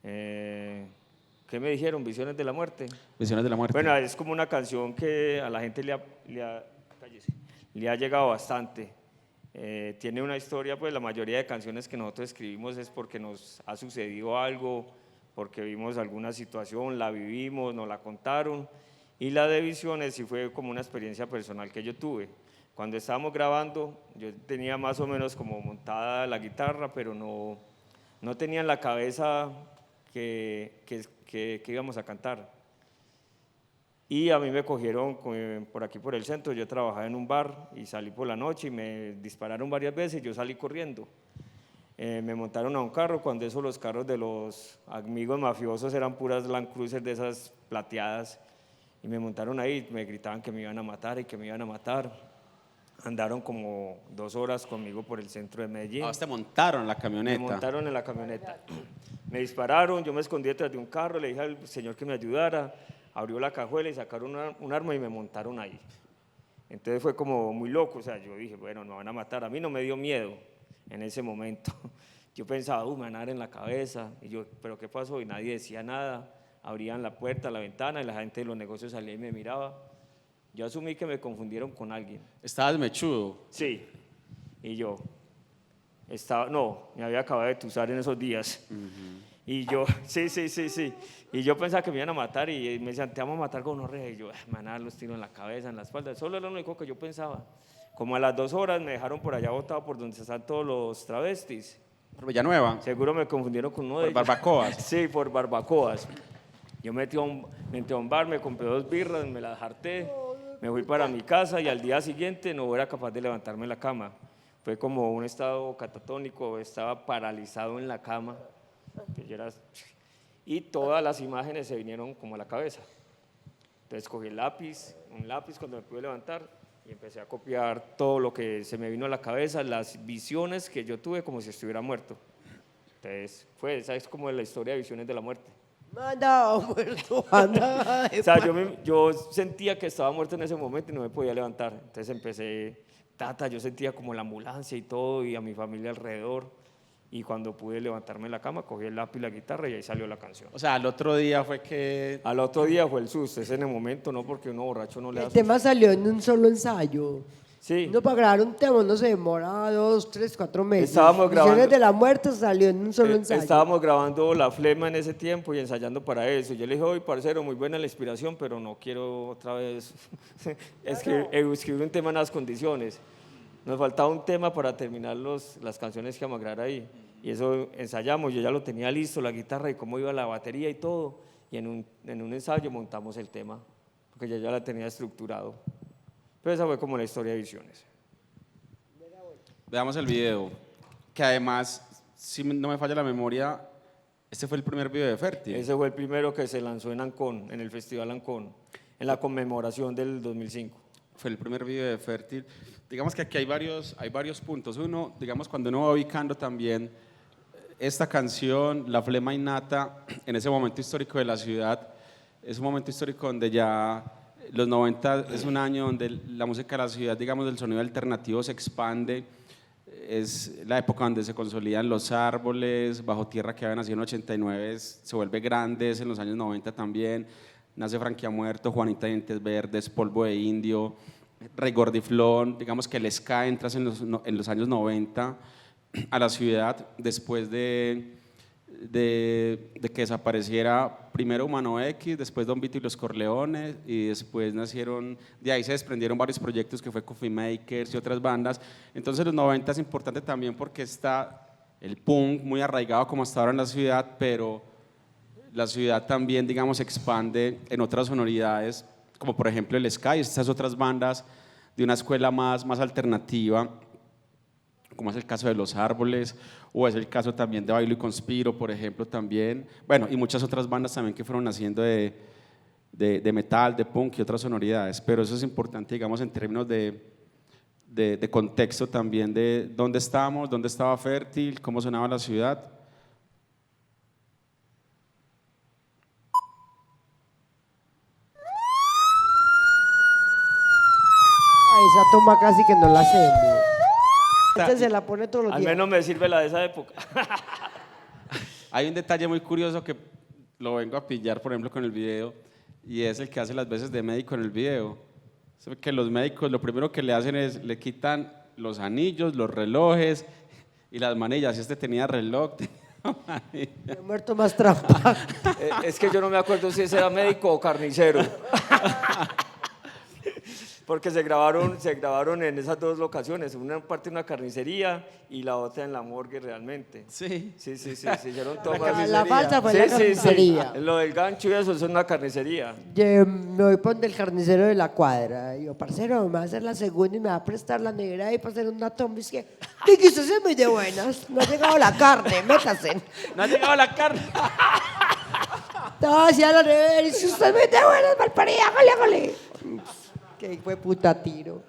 ¿Qué me dijeron? ¿Visiones de la Muerte? Visiones de la Muerte. Bueno, es como una canción que a la gente le ha llegado bastante. Tiene una historia, pues la mayoría de canciones que nosotros escribimos es porque nos ha sucedido algo, porque vimos alguna situación, la vivimos, nos la contaron. Y la de Visiones sí fue como una experiencia personal que yo tuve. Cuando estábamos grabando, yo tenía más o menos como montada la guitarra, pero no tenía en la cabeza que íbamos a cantar. Y a mí me cogieron por aquí por el centro, yo trabajaba en un bar y salí por la noche y me dispararon varias veces y yo salí corriendo. Me montaron a un carro, cuando eso los carros de los amigos mafiosos eran puras Land Cruiser de esas plateadas, y me montaron ahí, me gritaban que me iban a matar y que me iban a matar. Andaron como 2 horas conmigo por el centro de Medellín. Ah, te montaron en la camioneta. Me montaron en la camioneta. Me dispararon, yo me escondí detrás de un carro, le dije al señor que me ayudara, abrió la cajuela y sacaron un arma y me montaron ahí. Entonces fue como muy loco, o sea, yo dije, bueno, me van a matar. A mí no me dio miedo en ese momento. Yo pensaba, me van a dar en la cabeza. Y yo, ¿pero qué pasó? Y nadie decía nada. Abrían la puerta, la ventana y la gente de los negocios salía y me miraba. Yo asumí que me confundieron con alguien. Estabas mechudo. Sí, y yo me había acabado de tusar en esos días. Y yo, sí. Y yo pensaba que me iban a matar y me decían, te vamos a matar con gonorrea. Y yo, me van a dar los tiros en la cabeza, en la espalda. Solo era lo único que yo pensaba. Como a las 2 horas me dejaron por allá botado por donde están todos los travestis. Por Villanueva. Seguro me confundieron con uno de Por ellos. barbacoas. Sí, por barbacoas. Yo me entré a un bar, me compré 2 birras, me las harté, me fui para mi casa y al día siguiente no era capaz de levantarme de la cama. Fue como un estado catatónico, estaba paralizado en la cama. Y todas las imágenes se vinieron como a la cabeza. Entonces cogí un lápiz cuando me pude levantar y empecé a copiar todo lo que se me vino a la cabeza, las visiones que yo tuve como si estuviera muerto. Entonces esa es como la historia de visiones de la muerte. Andaba muerto, andaba de O sea, yo sentía que estaba muerto en ese momento y no me podía levantar. Entonces empecé, yo sentía como la ambulancia y todo y a mi familia alrededor. Y cuando pude levantarme de la cama, cogí el lápiz y la guitarra y ahí salió la canción. O sea, al otro día fue que... Al otro día fue el susto, ese en el momento no, porque uno borracho no le da El susto. tema salió en un solo ensayo. Sí. No, para grabar un tema no se demora 2, 3, 4 meses. Estábamos grabando- Visiones de la muerte salió en un solo ensayo. Estábamos grabando La Flema en ese tiempo y ensayando para eso. Yo le dije, oye, parcero, muy buena la inspiración, pero no quiero otra vez escribir un tema en las condiciones. Nos faltaba un tema para terminar las canciones que vamos a grabar ahí. Y eso ensayamos, yo ya lo tenía listo, la guitarra y cómo iba la batería y todo. Y en un ensayo montamos el tema, porque ya la tenía estructurado. Pero esa fue como la historia de Visiones. Veamos el video, que además, si no me falla la memoria, este fue el primer video de Fértil. Ese fue el primero que se lanzó en Ancón, en el Festival Ancón, en la conmemoración del 2005. Fue el primer video de Fértil. Digamos que aquí hay varios puntos. Uno, digamos, cuando uno va ubicando también esta canción, La Flema Innata, en ese momento histórico de la ciudad, es un momento histórico donde ya los 90 es un año donde la música de la ciudad, digamos, del sonido alternativo se expande. Es la época donde se consolidan Los Árboles, Bajo Tierra, que había nacido en 89, se vuelve grandes en los años 90 también. Nace Franquia Muerto, Juanita Dientes Verdes, Polvo de Indio, Rey Gordiflón. Digamos que el ska entra en los años 90 a la ciudad después de que desapareciera primero Humano X, después Don Vito y los Corleones, y después de ahí se desprendieron varios proyectos que fue Coffee Makers y otras bandas. Entonces los 90 es importante también porque está el punk muy arraigado como hasta ahora en la ciudad, pero la ciudad también, digamos, expande en otras sonoridades, como por ejemplo el ska y estas otras bandas de una escuela más alternativa, como es el caso de Los Árboles, o es el caso también de Bailo y Conspiro, por ejemplo, también. Bueno, y muchas otras bandas también que fueron naciendo de metal, de punk y otras sonoridades. Pero eso es importante, digamos, en términos de contexto también, de dónde estábamos, dónde estaba Fértil, cómo sonaba la ciudad. Esa toma casi que no la hacemos. Este se la pone todos los Al días. menos me sirve la de esa época. Hay un detalle muy curioso que lo vengo a pillar, por ejemplo, con el video, y es el que hace las veces de médico en el video. Es que los médicos lo primero que le hacen es, le quitan los anillos, los relojes y las manillas. Si este tenía reloj, tenía manilla. He muerto más trampa. Es que yo no me acuerdo si ese era médico o carnicero. Porque se grabaron en esas 2 locaciones, una parte en una carnicería y la otra en la morgue realmente. Sí. Sí, se hicieron tomas. La falsa fue la carnicería. Lo del gancho y eso es una carnicería. Yo me voy por donde el carnicero de la cuadra. Y yo, parcero, me va a hacer la segunda y me va a prestar la nevera ahí para hacer una toma. Y es que usted es muy de buenas. No ha llegado la carne, métase. No ha llegado la carne. No, hacia la nevera. Y si usted es muy de buenas, malparida, hágale. Que fue puta tiro.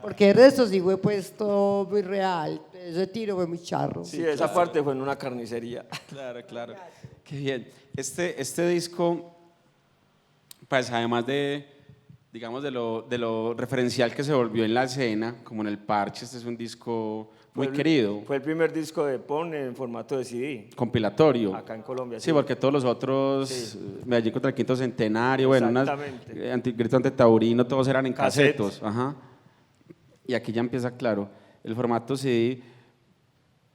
Porque el resto sí fue puesto muy real. Ese tiro fue muy charro. Sí, esa parte fue en una carnicería. Claro. Qué bien. Este disco, pues además digamos, de lo referencial que se volvió en la escena, como en el parche, este es un disco muy querido, Fue el primer disco de Pon en formato de CD, compilatorio. acá en Colombia. Sí, porque todos los otros, Sí. Medellín contra el Quinto Centenario, bueno, Exactamente. Grito ante Taurino, todos eran en Cassette. casetos. Ajá. Y aquí ya empieza, claro, el formato CD.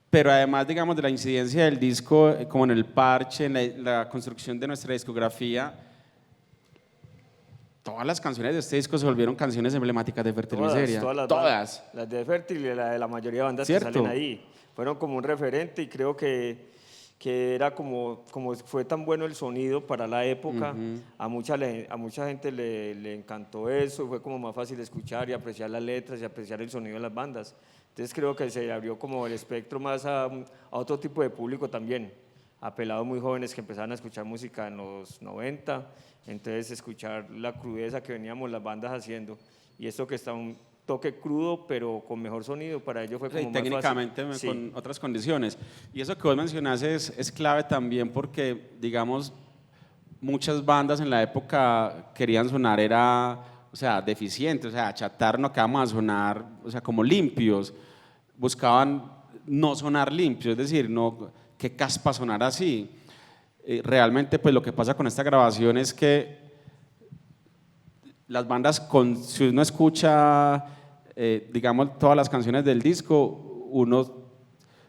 Pero además, digamos, de la incidencia del disco, como en el parche, en la construcción de nuestra discografía, todas las canciones de este disco se volvieron canciones emblemáticas de Fertiliceria. Todas. Las de Fértil y la mayoría de bandas ¿Cierto? que salen ahí. Fueron como un referente y creo que era como fue tan bueno el sonido para la época, a mucha gente le encantó eso, fue como más fácil escuchar y apreciar las letras y apreciar el sonido de las bandas. Entonces creo que se abrió como el espectro más a otro tipo de público también, a pelados muy jóvenes que empezaban a escuchar música en los 90, entonces escuchar la crudeza que veníamos las bandas haciendo y esto que está un toque crudo pero con mejor sonido, para ellos fue como Y más técnicamente fácil. Sí. con otras condiciones. Y eso que vos mencionás es clave también porque, digamos, muchas bandas en la época querían sonar, o sea, deficientes, o sea, chatar, no que vamos a sonar, o sea, como limpios. Buscaban no sonar limpios, es decir, no, qué caspa sonar así. Realmente, pues lo que pasa con esta grabación es que las bandas, si uno escucha, digamos, todas las canciones del disco, uno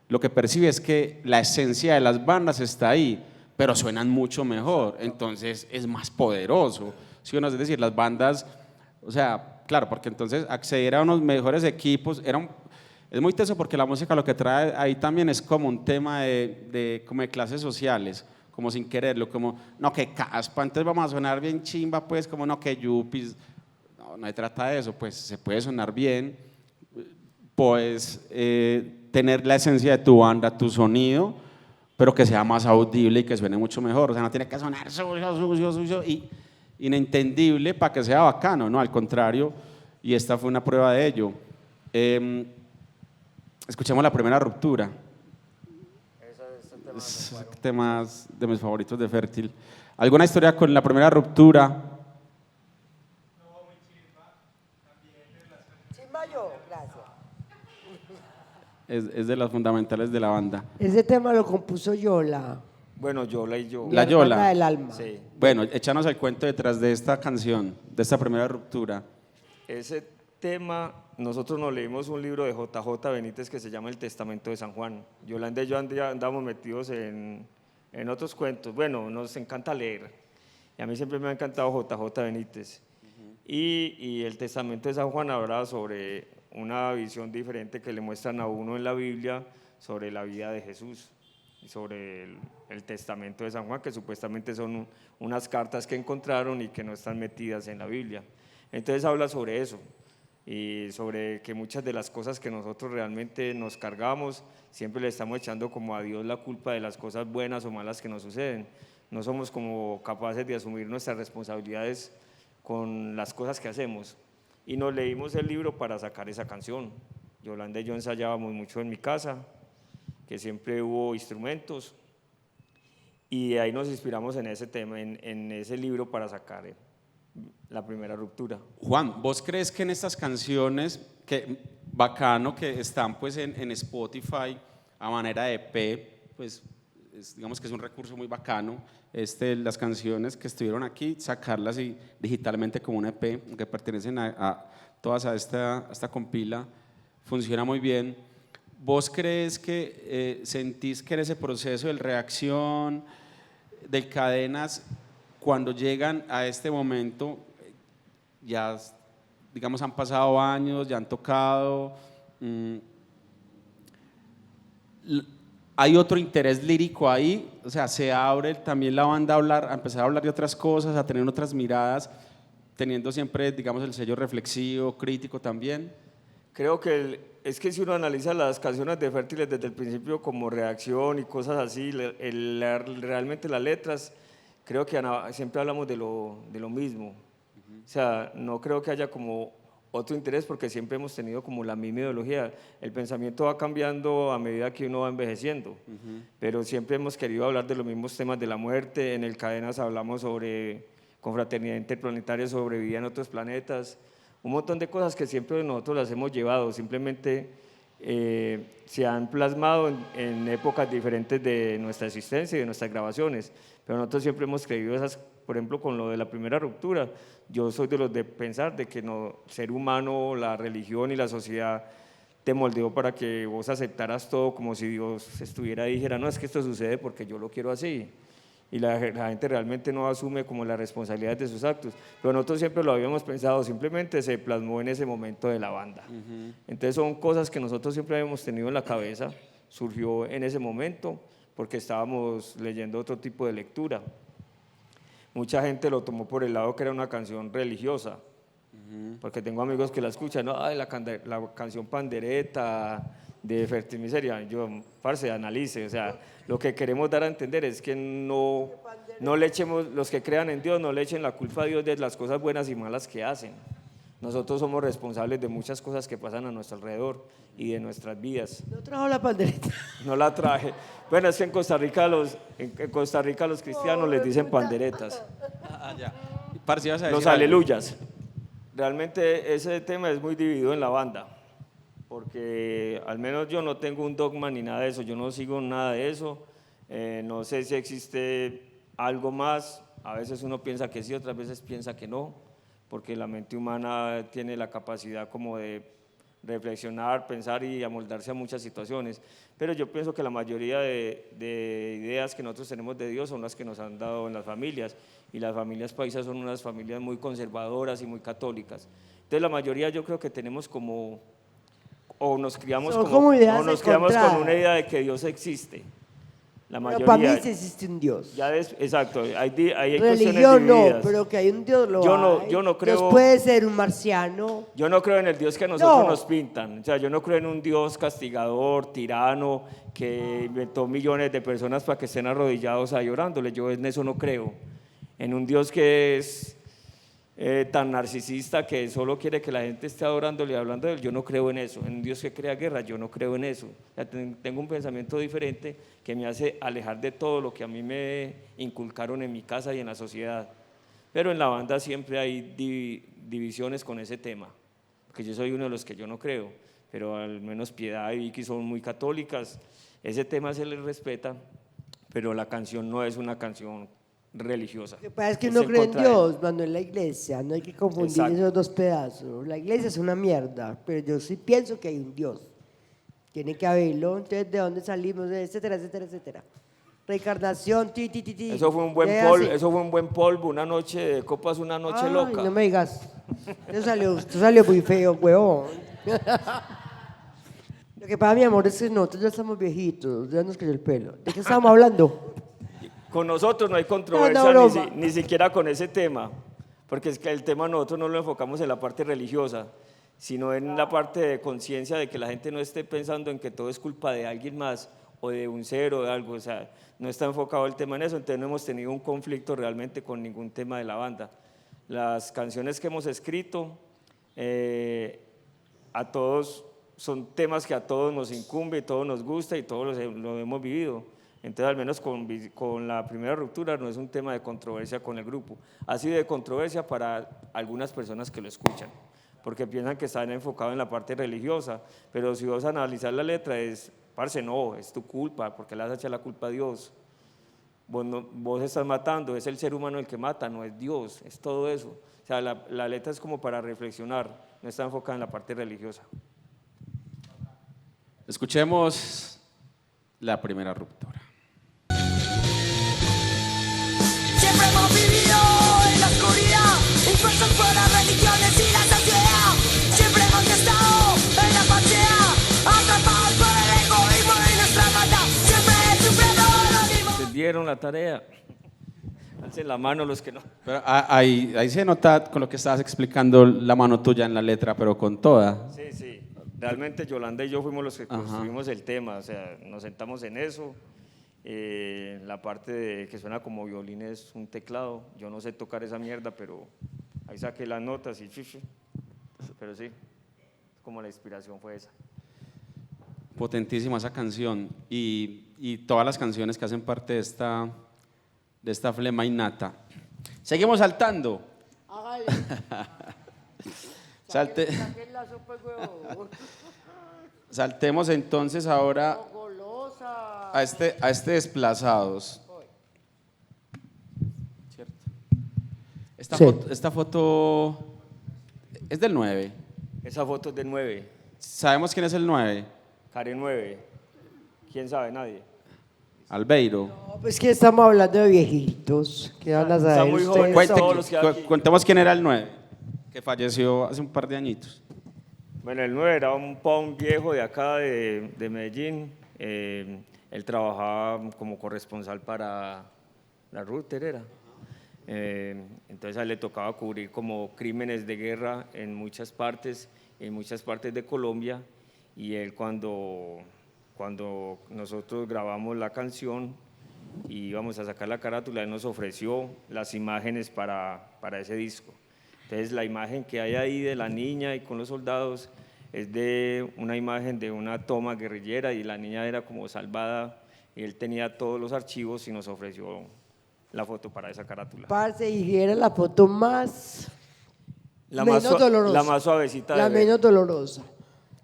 lo que percibe es que la esencia de las bandas está ahí, pero suenan mucho mejor, entonces es más poderoso. ¿Sí o no? Es decir, las bandas, o sea, claro, porque entonces acceder a unos mejores equipos es muy teso porque la música lo que trae ahí también es como un tema como de clases sociales, como sin quererlo, como, no, que caspa, entonces vamos a sonar bien chimba, pues, como no, que yuppies. No, no se trata de eso, pues se puede sonar bien, pues tener la esencia de tu banda, tu sonido, pero que sea más audible y que suene mucho mejor, o sea, no tiene que sonar sucio y inentendible para que sea bacano, no, al contrario, y esta fue una prueba de ello. Escuchemos La Primera Ruptura. Es temas de mis favoritos de Fértil. ¿Alguna historia con La Primera Ruptura? Chimba yo, gracias. Es de las fundamentales de la banda. Ese tema lo compuso Yola. Bueno, Yola y yo. Mi La hermana Yola. del alma. Sí. Bueno, échanos el cuento detrás de esta canción, de esta Primera Ruptura. Ese tema, nosotros nos leímos un libro de JJ Benítez que se llama El Testamento de San Juan. Yolanda y yo andamos metidos en otros cuentos. Bueno, nos encanta leer. Y a mí siempre me ha encantado JJ Benítez. Y el Testamento de San Juan habla sobre una visión diferente que le muestran a uno en la Biblia sobre la vida de Jesús y sobre el Testamento de San Juan, que supuestamente son unas cartas que encontraron y que no están metidas en la Biblia. Entonces habla sobre eso y sobre que muchas de las cosas que nosotros realmente nos cargamos, siempre le estamos echando como a Dios la culpa de las cosas buenas o malas que nos suceden. No somos como capaces de asumir nuestras responsabilidades con las cosas que hacemos. Y nos leímos el libro para sacar esa canción. Yolanda y yo ensayábamos mucho en mi casa, que siempre hubo instrumentos, y ahí nos inspiramos en ese tema, en ese libro para sacar La Primera Ruptura. Juan, ¿vos crees que en estas canciones, que bacano que están pues en Spotify a manera de EP, pues digamos que es un recurso muy bacano, las canciones que estuvieron aquí, sacarlas digitalmente como un EP, que pertenecen a todas a esta compila, funciona muy bien. ¿Vos crees que sentís que en ese proceso de reacción, de cadenas, cuando llegan a este momento, ya digamos han pasado años, ya han tocado, hay otro interés lírico ahí, o sea, se abre también la banda a empezar a hablar de otras cosas, a tener otras miradas, teniendo siempre, digamos, el sello reflexivo, crítico también? Creo que es que si uno analiza las canciones de Fértiles desde el principio como reacción y cosas así, realmente las letras, creo que siempre hablamos de lo mismo. O sea, no creo que haya como otro interés porque siempre hemos tenido como la misma ideología. El pensamiento va cambiando a medida que uno va envejeciendo, pero siempre hemos querido hablar de los mismos temas de la muerte. En el Cadenas hablamos sobre confraternidad interplanetaria, sobre vida en otros planetas, un montón de cosas que siempre nosotros las hemos llevado. Simplemente se han plasmado en épocas diferentes de nuestra existencia y de nuestras grabaciones, pero nosotros siempre hemos creído esas, por ejemplo, con lo de la primera ruptura, yo soy de los de pensar de que no, ser humano, la religión y la sociedad te moldeó para que vos aceptaras todo como si Dios estuviera ahí y dijera, no, es que esto sucede porque yo lo quiero así. Y la gente realmente no asume como la responsabilidad de sus actos. Pero nosotros siempre lo habíamos pensado, simplemente se plasmó en ese momento de la banda. Entonces son cosas que nosotros siempre habíamos tenido en la cabeza, surgió en ese momento porque estábamos leyendo otro tipo de lectura. Mucha gente lo tomó por el lado que era una canción religiosa, porque tengo amigos que la escuchan, no, ay, la canción pandereta de Fertimiseria. Yo, parce, analice, o sea, lo que queremos dar a entender es que no le echemos, los que crean en Dios, no le echen la culpa a Dios de las cosas buenas y malas que hacen. Nosotros somos responsables de muchas cosas que pasan a nuestro alrededor y de nuestras vidas. ¿No trajo la pandereta? No la traje. Bueno, es que en Costa Rica los cristianos les dicen panderetas. Ya. Parce, ¿ibas a decir Los algo? aleluyas. Realmente ese tema es muy dividido en la banda, porque al menos yo no tengo un dogma ni nada de eso, yo no sigo nada de eso, no sé si existe algo más, a veces uno piensa que sí, otras veces piensa que no, porque la mente humana tiene la capacidad como de reflexionar, pensar y amoldarse a muchas situaciones, pero yo pienso que la mayoría de ideas que nosotros tenemos de Dios son las que nos han dado en las familias, y las familias paisas son unas familias muy conservadoras y muy católicas. Entonces la mayoría yo creo que tenemos como, o nos criamos, como ideas o nos criamos con encontradas. una idea de que Dios existe. La Pero mayoría. para mí sí existe un Dios. Exacto, hay cuestiones Religión no, divididas. pero que hay un Dios lo hay. Yo no creo. Dios puede ser un marciano. Yo no creo en el Dios que a nosotros No. nos pintan. O sea, yo no creo en un Dios castigador, tirano, que inventó millones de personas para que estén arrodillados ahí orándole. Yo en eso no creo. En un Dios que es tan narcisista que solo quiere que la gente esté adorándole y hablando de él, yo no creo en eso. En un Dios que crea guerra, yo no creo en eso. O sea, tengo un pensamiento diferente que me hace alejar de todo lo que a mí me inculcaron en mi casa y en la sociedad. Pero en la banda siempre hay divisiones con ese tema, porque yo soy uno de los que yo no creo, pero al menos Piedad y Vicky son muy católicas, ese tema se les respeta, pero la canción no es una canción religiosa. Lo que pasa es que Es uno en cree en contra de- Dios, cuando en la iglesia, no hay que confundir Exacto. esos dos pedazos. La iglesia es una mierda, pero yo sí pienso que hay un Dios. Tiene que haberlo, entonces de dónde salimos, etcétera, etcétera, etcétera. Reencarnación, ti. Eso fue un buen Es polvo, así. eso fue un buen polvo, una noche de copas, una noche Ay, loca. no me digas. Esto salió muy feo, huevón. Lo que pasa, mi amor, es que nosotros ya estamos viejitos, ya nos cayó el pelo. ¿De qué estábamos hablando? Con nosotros no hay controversia No, broma. ni siquiera con ese tema, porque es que el tema nosotros no lo enfocamos en la parte religiosa, sino en la parte de conciencia de que la gente no esté pensando en que todo es culpa de alguien más o de un ser o de algo, o sea, no está enfocado el tema en eso, entonces no hemos tenido un conflicto realmente con ningún tema de la banda. Las canciones que hemos escrito, a todos son temas que a todos nos incumbe, todos nos gusta y todos lo hemos vivido. Entonces, al menos con la primera ruptura no es un tema de controversia con el grupo. Ha sido de controversia para algunas personas que lo escuchan, porque piensan que están enfocados en la parte religiosa, pero si vos analizar la letra es, parce, no, es tu culpa, porque le vas a echar la culpa a Dios. Vos estás matando, es el ser humano el que mata, no es Dios, es todo eso. O sea, la letra es como para reflexionar, no está enfocada en la parte religiosa. Escuchemos la primera ruptura. Siempre hemos vivido en la oscuridad, impuestos por las religiones y la sociedad. Siempre hemos estado en la fachada, atrapados por el egoísmo y nuestra maldad. Siempre sufriendo lo mismo. ¿Entendieron la tarea? Alcen la mano los que no. Pero ahí se nota con lo que estabas explicando la mano tuya en la letra, pero con toda. Sí, sí. Realmente Yolanda y yo fuimos los que construimos el tema, o sea, nos sentamos en eso. La parte de que suena como violín es un teclado. Yo no sé tocar esa mierda, pero ahí saqué las notas y pero sí, como la inspiración fue esa. Potentísima esa canción y todas las canciones que hacen parte de esta flema innata. Seguimos saltando. Hágale. Salte. Saquen la sopa, huevón. saltemos entonces ahora Golosa. a este Desplazados. ¿Cierto? Sí. Esta foto es del 9. Esa foto es del 9, ¿Sabemos quién es el 9? Karen 9. ¿Quién sabe? Nadie. Albeiro. No, pues que estamos hablando de viejitos. ¿Qué van a Está saber muy ustedes? joven. Cuente- todos los que hay aquí. Contemos quién era el 9, que falleció hace un par de añitos. Bueno, el 9 era un punk viejo de acá, de Medellín. Él trabajaba como corresponsal para la Router, era. Entonces a él le tocaba cubrir como crímenes de guerra en muchas partes de Colombia. Y él cuando nosotros grabamos la canción y íbamos a sacar la carátula, él nos ofreció las imágenes para ese disco. Entonces la imagen que hay ahí de la niña y con los soldados es de una imagen de una toma guerrillera y la niña era como salvada y él tenía todos los archivos y nos ofreció la foto para esa carátula. Parce, y era la foto más Menos dolorosa. La más suavecita La de ver. menos dolorosa.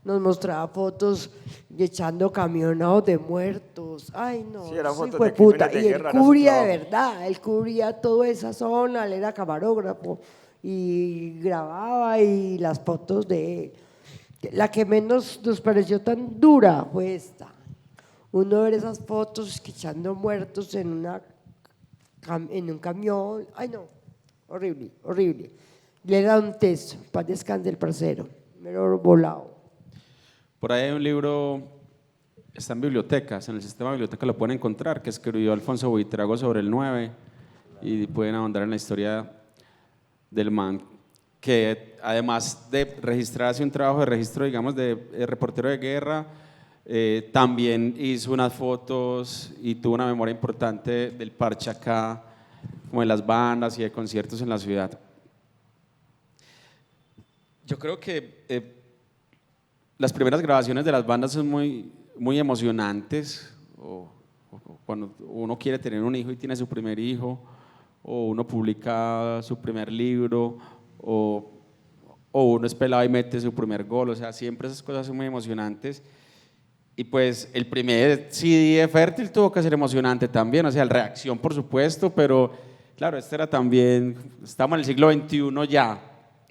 Nos mostraba fotos y echando camionados de muertos. Ay, no. Sí, eran ese fotos hijo de puta. crímenes de Y él guerra, era su cubría de trabajo. verdad. Él cubría toda esa zona. Él era camarógrafo y grababa y las fotos de él. La que menos nos pareció tan dura fue esta. Uno ver esas fotos que echando muertos en un camión. Ay, no. Horrible, horrible. Le da un teso. Para descansar el parcero. Mero volado. Por ahí hay un libro, está en bibliotecas, en el sistema de biblioteca lo pueden encontrar, que escribió Alfonso Buitrago sobre el 9 y pueden ahondar en la historia del man, que además de registrarse un trabajo de registro, digamos, de reportero de guerra, también hizo unas fotos y tuvo una memoria importante del parche acá, como de las bandas y de conciertos en la ciudad. Yo creo que las primeras grabaciones de las bandas son muy emocionantes, o cuando uno quiere tener un hijo y tiene su primer hijo, o uno publica su primer libro, o uno es pelado y mete su primer gol, o sea, siempre esas cosas son muy emocionantes. Y pues el primer CD de Fértil tuvo que ser emocionante también, o sea, la reacción por supuesto, pero claro, este era también, estamos en el siglo XXI ya,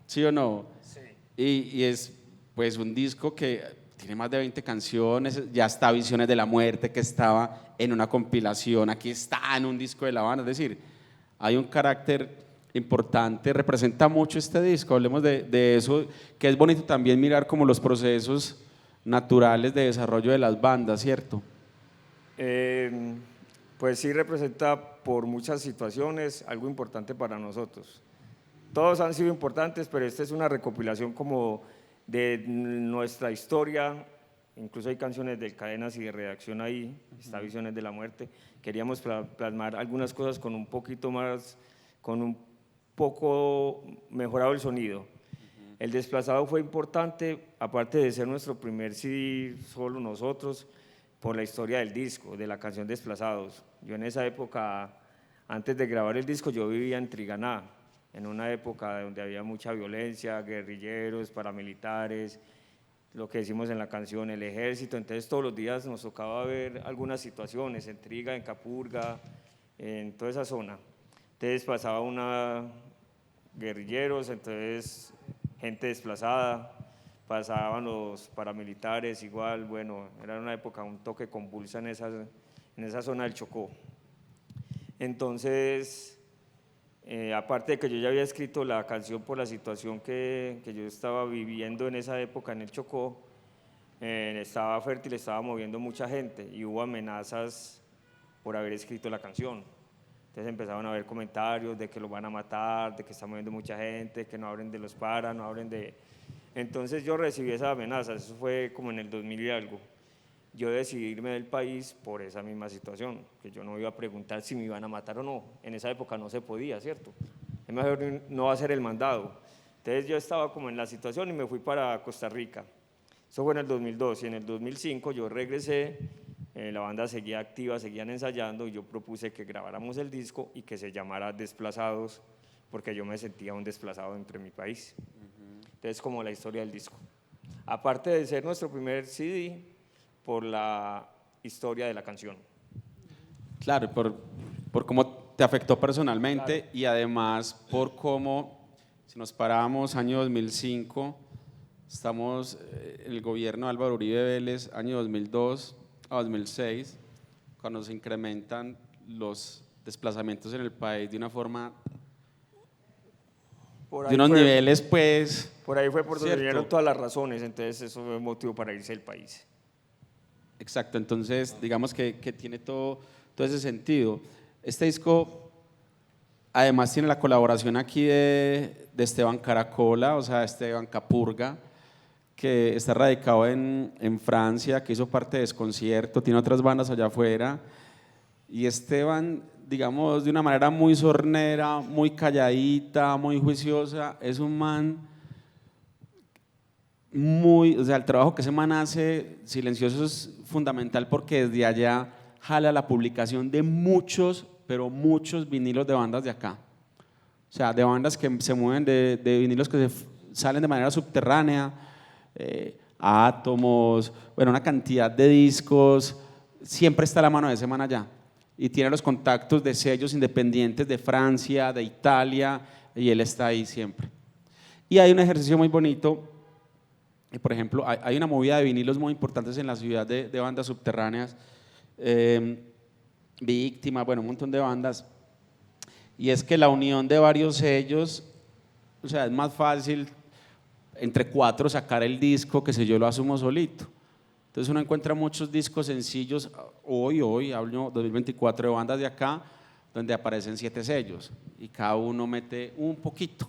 ¿sí o no? Sí. Y es pues un disco que tiene más de 20 canciones, ya está Visiones de la Muerte, que estaba en una compilación, aquí está en un disco de la banda, es decir, hay un carácter importante, representa mucho este disco, hablemos de eso, que es bonito también mirar como los procesos naturales de desarrollo de las bandas, ¿cierto? Pues sí representa por muchas situaciones algo importante para nosotros. Todos han sido importantes, pero esta es una recopilación como de nuestra historia, incluso hay canciones de Cadenas y de Redacción ahí, está Visiones de la Muerte. Queríamos plasmar algunas cosas con un poco mejorado el sonido. El Desplazado fue importante, aparte de ser nuestro primer CD solo nosotros, por la historia del disco, de la canción Desplazados. Yo en esa época, antes de grabar el disco, yo vivía en Triganá, en una época donde había mucha violencia, guerrilleros, paramilitares, lo que decimos en la canción, el ejército. Entonces todos los días nos tocaba ver algunas situaciones en Triga, en Capurga, en toda esa zona. Entonces pasaba guerrilleros, entonces gente desplazada, pasaban los paramilitares igual. Bueno, era una época un toque convulsa en esa zona del Chocó. Entonces, aparte de que yo ya había escrito la canción por la situación que yo estaba viviendo en esa época en el Chocó, estaba Fértil, estaba moviendo mucha gente y hubo amenazas por haber escrito la canción. Entonces empezaban a haber comentarios de que lo van a matar, de que está moviendo mucha gente, que no hablen de los paras, no hablen de... Entonces yo recibí esas amenazas, eso fue como en el 2000 y algo. Yo decidí irme del país por esa misma situación, que yo no iba a preguntar si me iban a matar o no. En esa época no se podía, ¿cierto? Es mejor no hacer el mandado. Entonces yo estaba como en la situación y me fui para Costa Rica. Eso fue en el 2002 y en el 2005 yo regresé, la banda seguía activa, seguían ensayando y yo propuse que grabáramos el disco y que se llamara Desplazados, porque yo me sentía un desplazado entre mi país. Entonces como la historia del disco. aparte de ser nuestro primer CD, por la historia de la canción. Claro, por cómo te afectó personalmente y además por cómo, si nos paramos año 2005, estamos en el gobierno de Álvaro Uribe Vélez, año 2002 a 2006, cuando se incrementan los desplazamientos en el país de una forma, de unos niveles pues… Por ahí fue por donde ¿cierto? vinieron todas las razones, entonces eso fue motivo para irse del país. Exacto, entonces digamos que tiene todo ese sentido. Este disco además tiene la colaboración aquí de Esteban Caracola, o sea, Esteban Capurga, que está radicado en Francia, que hizo parte de Desconcierto, tiene otras bandas allá afuera. Y Esteban, digamos, de una manera muy sornera, muy calladita, muy juiciosa, es un man muy, o sea, el trabajo que ese man hace silencioso es fundamental porque desde allá jala la publicación de muchos, pero muchos vinilos de bandas de acá. O sea, de bandas que se mueven, de vinilos que salen de manera subterránea, Átomos, bueno, una cantidad de discos, siempre está la mano de ese man allá. Y tiene los contactos de sellos independientes de Francia, de Italia, y él está ahí siempre. Y hay un ejercicio muy bonito. Por ejemplo, hay una movida de vinilos muy importantes en la ciudad de bandas subterráneas, Víctima, bueno, un montón de bandas, y es que la unión de varios sellos, o sea, es más fácil entre 4 sacar el disco que si yo lo asumo solito. Entonces uno encuentra muchos discos sencillos, hoy, hablo 2024, de bandas de acá, donde aparecen 7 sellos, y cada uno mete un poquito.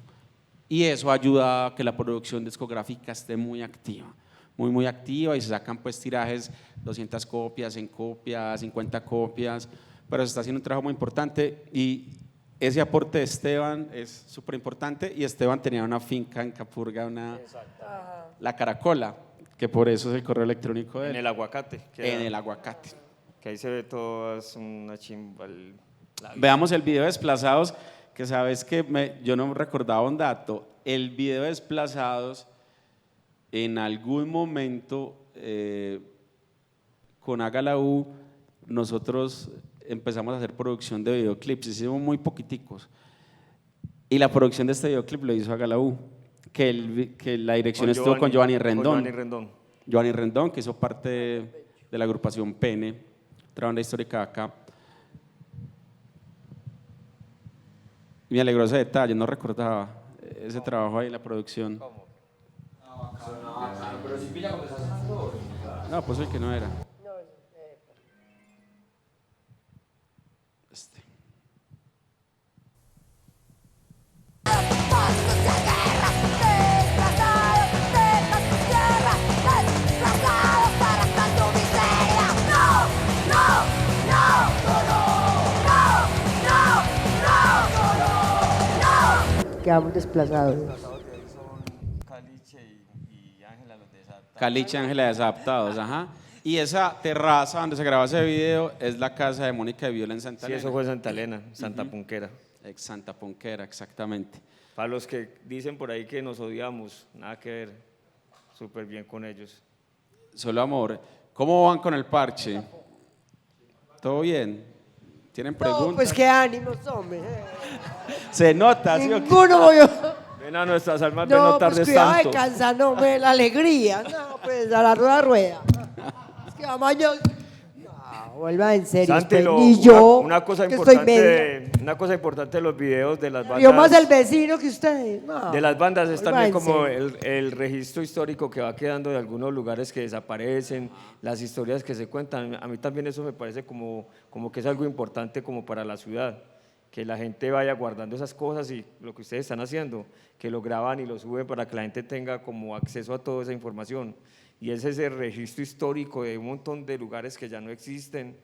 Y eso ayuda a que la producción discográfica esté muy activa, muy activa, y se sacan pues tirajes, 200 copias, 100 copias, 50 copias, pero se está haciendo un trabajo muy importante y ese aporte de Esteban es súper importante. Y Esteban tenía una finca en Capurga, la Caracola, que por eso es el correo electrónico de él. En el Aguacate. En el Aguacate. Que ahí se ve todo, es una chimba. Veamos el video de Desplazados, que sabes que yo no recordaba un dato. El video de Desplazados, en algún momento, con Haga la U, nosotros empezamos a hacer producción de videoclips, hicimos muy poquiticos. Y la producción de este videoclip lo hizo Haga la U, que la dirección estuvo con Giovanni Rendón. Giovanni Rendón, que hizo parte de la agrupación Pene, otra banda histórica de acá. Y me alegró ese detalle, no recordaba ese trabajo ahí en la producción. ¿Cómo? No, bacano, pero si pilla cuando estás haciendo. No, pues el que no era. Este. Quedamos desplazados. Caliche y Ángela Desadaptados, ajá. Y esa terraza donde se grabó ese video es la casa de Mónica de Viola en Santa Elena. Sí, eso fue Santa Elena, Santa Punquera. Ex Santa Punquera, exactamente. Para los que dicen por ahí que nos odiamos, nada que ver, súper bien con ellos. Solo amor. ¿Cómo van con el parche? ¿Todo bien? ¿Tienen preguntas? No, pues qué ánimos, hombre. Se nota, ¿sí o qué? Ninguno voy a… Ven a nuestras almas, ven No, no pues tardes cuidado de tanto. cansar, no, hombre, la alegría. No, pues a la rueda. Es que vamos yo… No, vuelva en serio. Santi, usted, ni yo, una cosa que estoy media. una cosa importante de los videos de las bandas. Yo más el vecino que usted. No, De las bandas es vuelva también en como serio. el registro histórico que va quedando de algunos lugares que desaparecen, las historias que se cuentan. A mí también eso me parece como que es algo importante como para la ciudad, que la gente vaya guardando esas cosas y lo que ustedes están haciendo, que lo graban y lo suben para que la gente tenga como acceso a toda esa información. Y es ese registro histórico de un montón de lugares que ya no existen.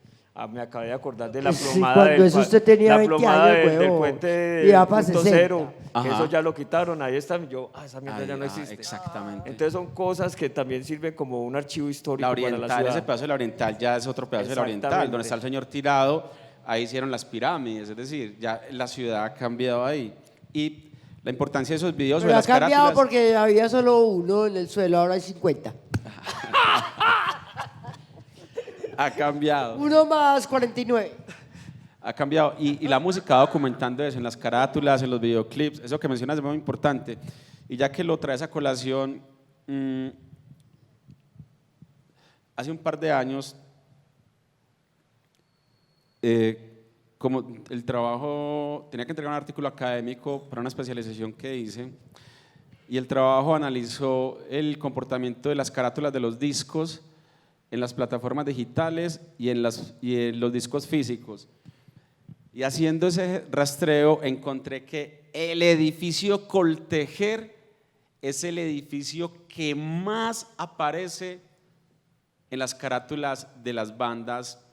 Me acabé de acordar de la Sí, plomada, cuando eso usted tenía 20 años, del huevón. puente Iba pa' punto 60. cero, que Ajá. eso ya lo quitaron, ahí está, esa mierda Ay, ya no existe. Exactamente. Entonces son cosas que también sirven como un archivo histórico La para la oriental, ciudad. ese pedazo de la oriental ya es otro pedazo de la oriental, Exactamente. donde está el señor tirado, ahí hicieron las pirámides, es decir, ya la ciudad ha cambiado ahí. Y la importancia de esos videos o Pero de ha las cambiado carátulas. porque había solo uno en el suelo, ahora hay 50. Ha cambiado. Uno más 49. Ha cambiado. Y la música va documentando eso en las carátulas, en los videoclips. Eso que mencionas es muy importante. Y ya que lo traes a colación, hace un par de años, como el trabajo, tenía que entregar un artículo académico para una especialización que hice, y el trabajo analizó el comportamiento de las carátulas de los discos en las plataformas digitales y en los discos físicos. Y haciendo ese rastreo encontré que el edificio Coltejer es el edificio que más aparece en las carátulas de las bandas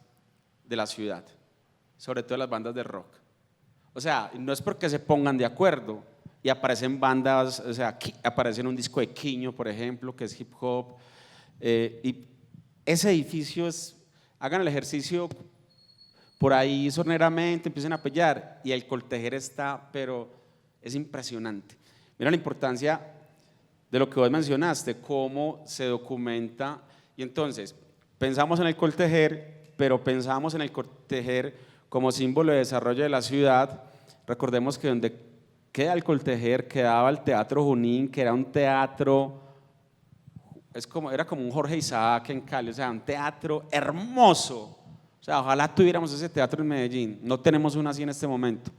de la ciudad, sobre todo las bandas de rock. O sea, no es porque se pongan de acuerdo y aparecen bandas, o sea, aparece en un disco de Quiño, por ejemplo, que es hip hop, y ese edificio hagan el ejercicio por ahí soneramente, empiecen a pellar y el Coltejer está, pero es impresionante. Mira la importancia de lo que vos mencionaste, cómo se documenta. Y entonces, pensamos en el Coltejer, pero pensamos en el Coltejer como símbolo de desarrollo de la ciudad. Recordemos que donde queda el Coltejer quedaba el Teatro Junín, que era un teatro, era como un Jorge Isaac en Cali, o sea, un teatro hermoso. O sea, ojalá tuviéramos ese teatro en Medellín. No tenemos uno así en este momento.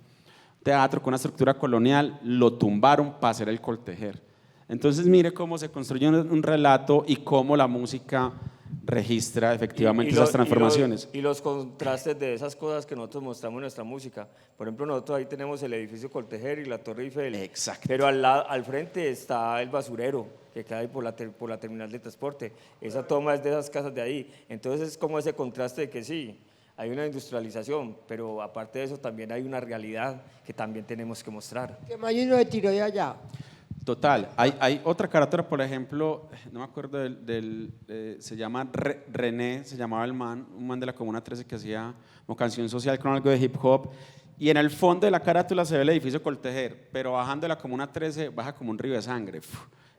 Teatro con una estructura colonial, lo tumbaron para hacer el Coltejer. Entonces mire cómo se construye un relato y cómo la música registra efectivamente esas transformaciones. Y los contrastes de esas cosas que nosotros mostramos en nuestra música. Por ejemplo, nosotros ahí tenemos el edificio Coltejer y la Torre Eiffel. Exacto. Pero al frente está el basurero, que queda ahí por la terminal de transporte. Esa toma es de esas casas de ahí. Entonces es como ese contraste de que sí, hay una industrialización, pero aparte de eso también hay una realidad que también tenemos que mostrar. Que Mayuno de tiró de allá. Total. Hay otra carátula, por ejemplo, no me acuerdo se llama René, se llamaba un man de la Comuna 13 que hacía como canción social con algo de hip hop. Y en el fondo de la carátula se ve el edificio Coltejer, pero bajando de la Comuna 13 baja como un río de sangre.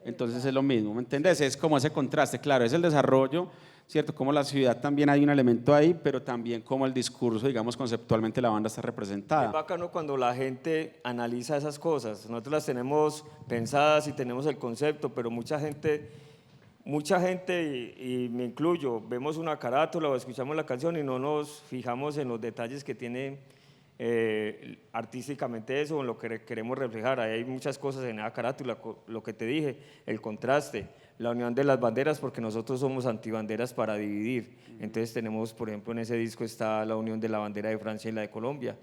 Entonces es lo mismo, ¿me entiendes? Es como ese contraste, claro, es el desarrollo, ¿cierto? Como la ciudad también hay un elemento ahí, pero también como el discurso, digamos, conceptualmente la banda está representada. Es bacano cuando la gente analiza esas cosas. Nosotros las tenemos pensadas y tenemos el concepto, pero mucha gente y me incluyo, vemos una carátula o escuchamos la canción y no nos fijamos en los detalles que tiene artísticamente eso, en lo que queremos reflejar. Ahí hay muchas cosas en esa carátula, lo que te dije, el contraste, la unión de las banderas, porque nosotros somos antibanderas para dividir. Entonces tenemos, por ejemplo, en ese disco está la unión de la bandera de Francia y la de Colombia.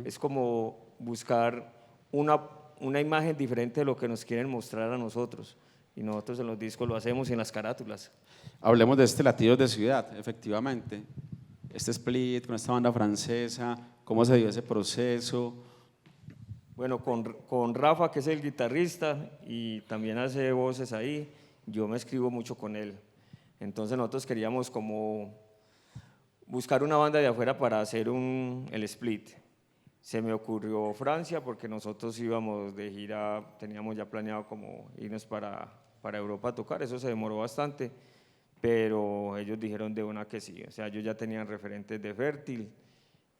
Es como buscar una imagen diferente de lo que nos quieren mostrar a nosotros. Y nosotros en los discos lo hacemos y en las carátulas. Hablemos de este latido de ciudad, efectivamente. Este split con esta banda francesa, ¿cómo se dio ese proceso? Bueno, con Rafa, que es el guitarrista y también hace voces ahí, yo me escribo mucho con él. Entonces nosotros queríamos como buscar una banda de afuera para hacer el split. Se me ocurrió Francia porque nosotros íbamos de gira, teníamos ya planeado como irnos para Europa a tocar, eso se demoró bastante, pero ellos dijeron de una que sí. O sea, ellos ya tenían referentes de Fértil,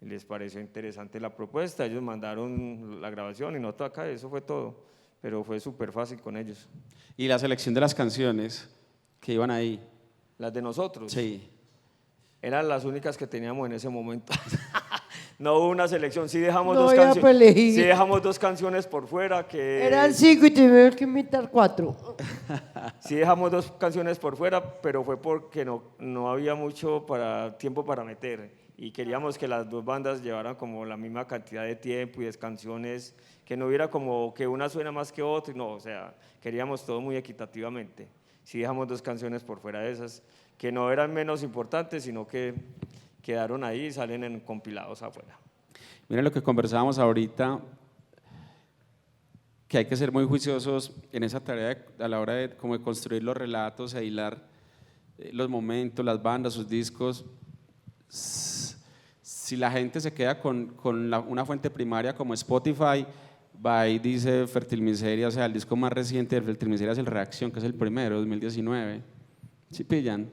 les pareció interesante la propuesta, ellos mandaron la grabación y nosotros acá, eso fue todo, pero fue súper fácil con ellos. Y la selección de las canciones que iban ahí. Las de nosotros. Sí. Eran las únicas que teníamos en ese momento. No hubo una selección, sí dejamos, No dos, había para elegir. sí dejamos dos canciones por fuera que... Eran 5 y tuvieron que invitar 4. Sí dejamos dos canciones por fuera, pero fue porque no había mucho tiempo para meter y queríamos que las dos bandas llevaran como la misma cantidad de tiempo y de canciones, que no hubiera como que una suena más que otra, no, o sea, queríamos todo muy equitativamente. Sí dejamos dos canciones por fuera de esas, que no eran menos importantes, sino que quedaron ahí y salen en compilados afuera. Miren lo que conversábamos ahorita, que hay que ser muy juiciosos en esa tarea a la hora de construir los relatos e hilar los momentos, las bandas, sus discos. Si la gente se queda con una fuente primaria como Spotify, va y dice Fértil Miseria, o sea, el disco más reciente de Fértil Miseria es el Reacción, que es el primero, 2019. ¿Sí pillan?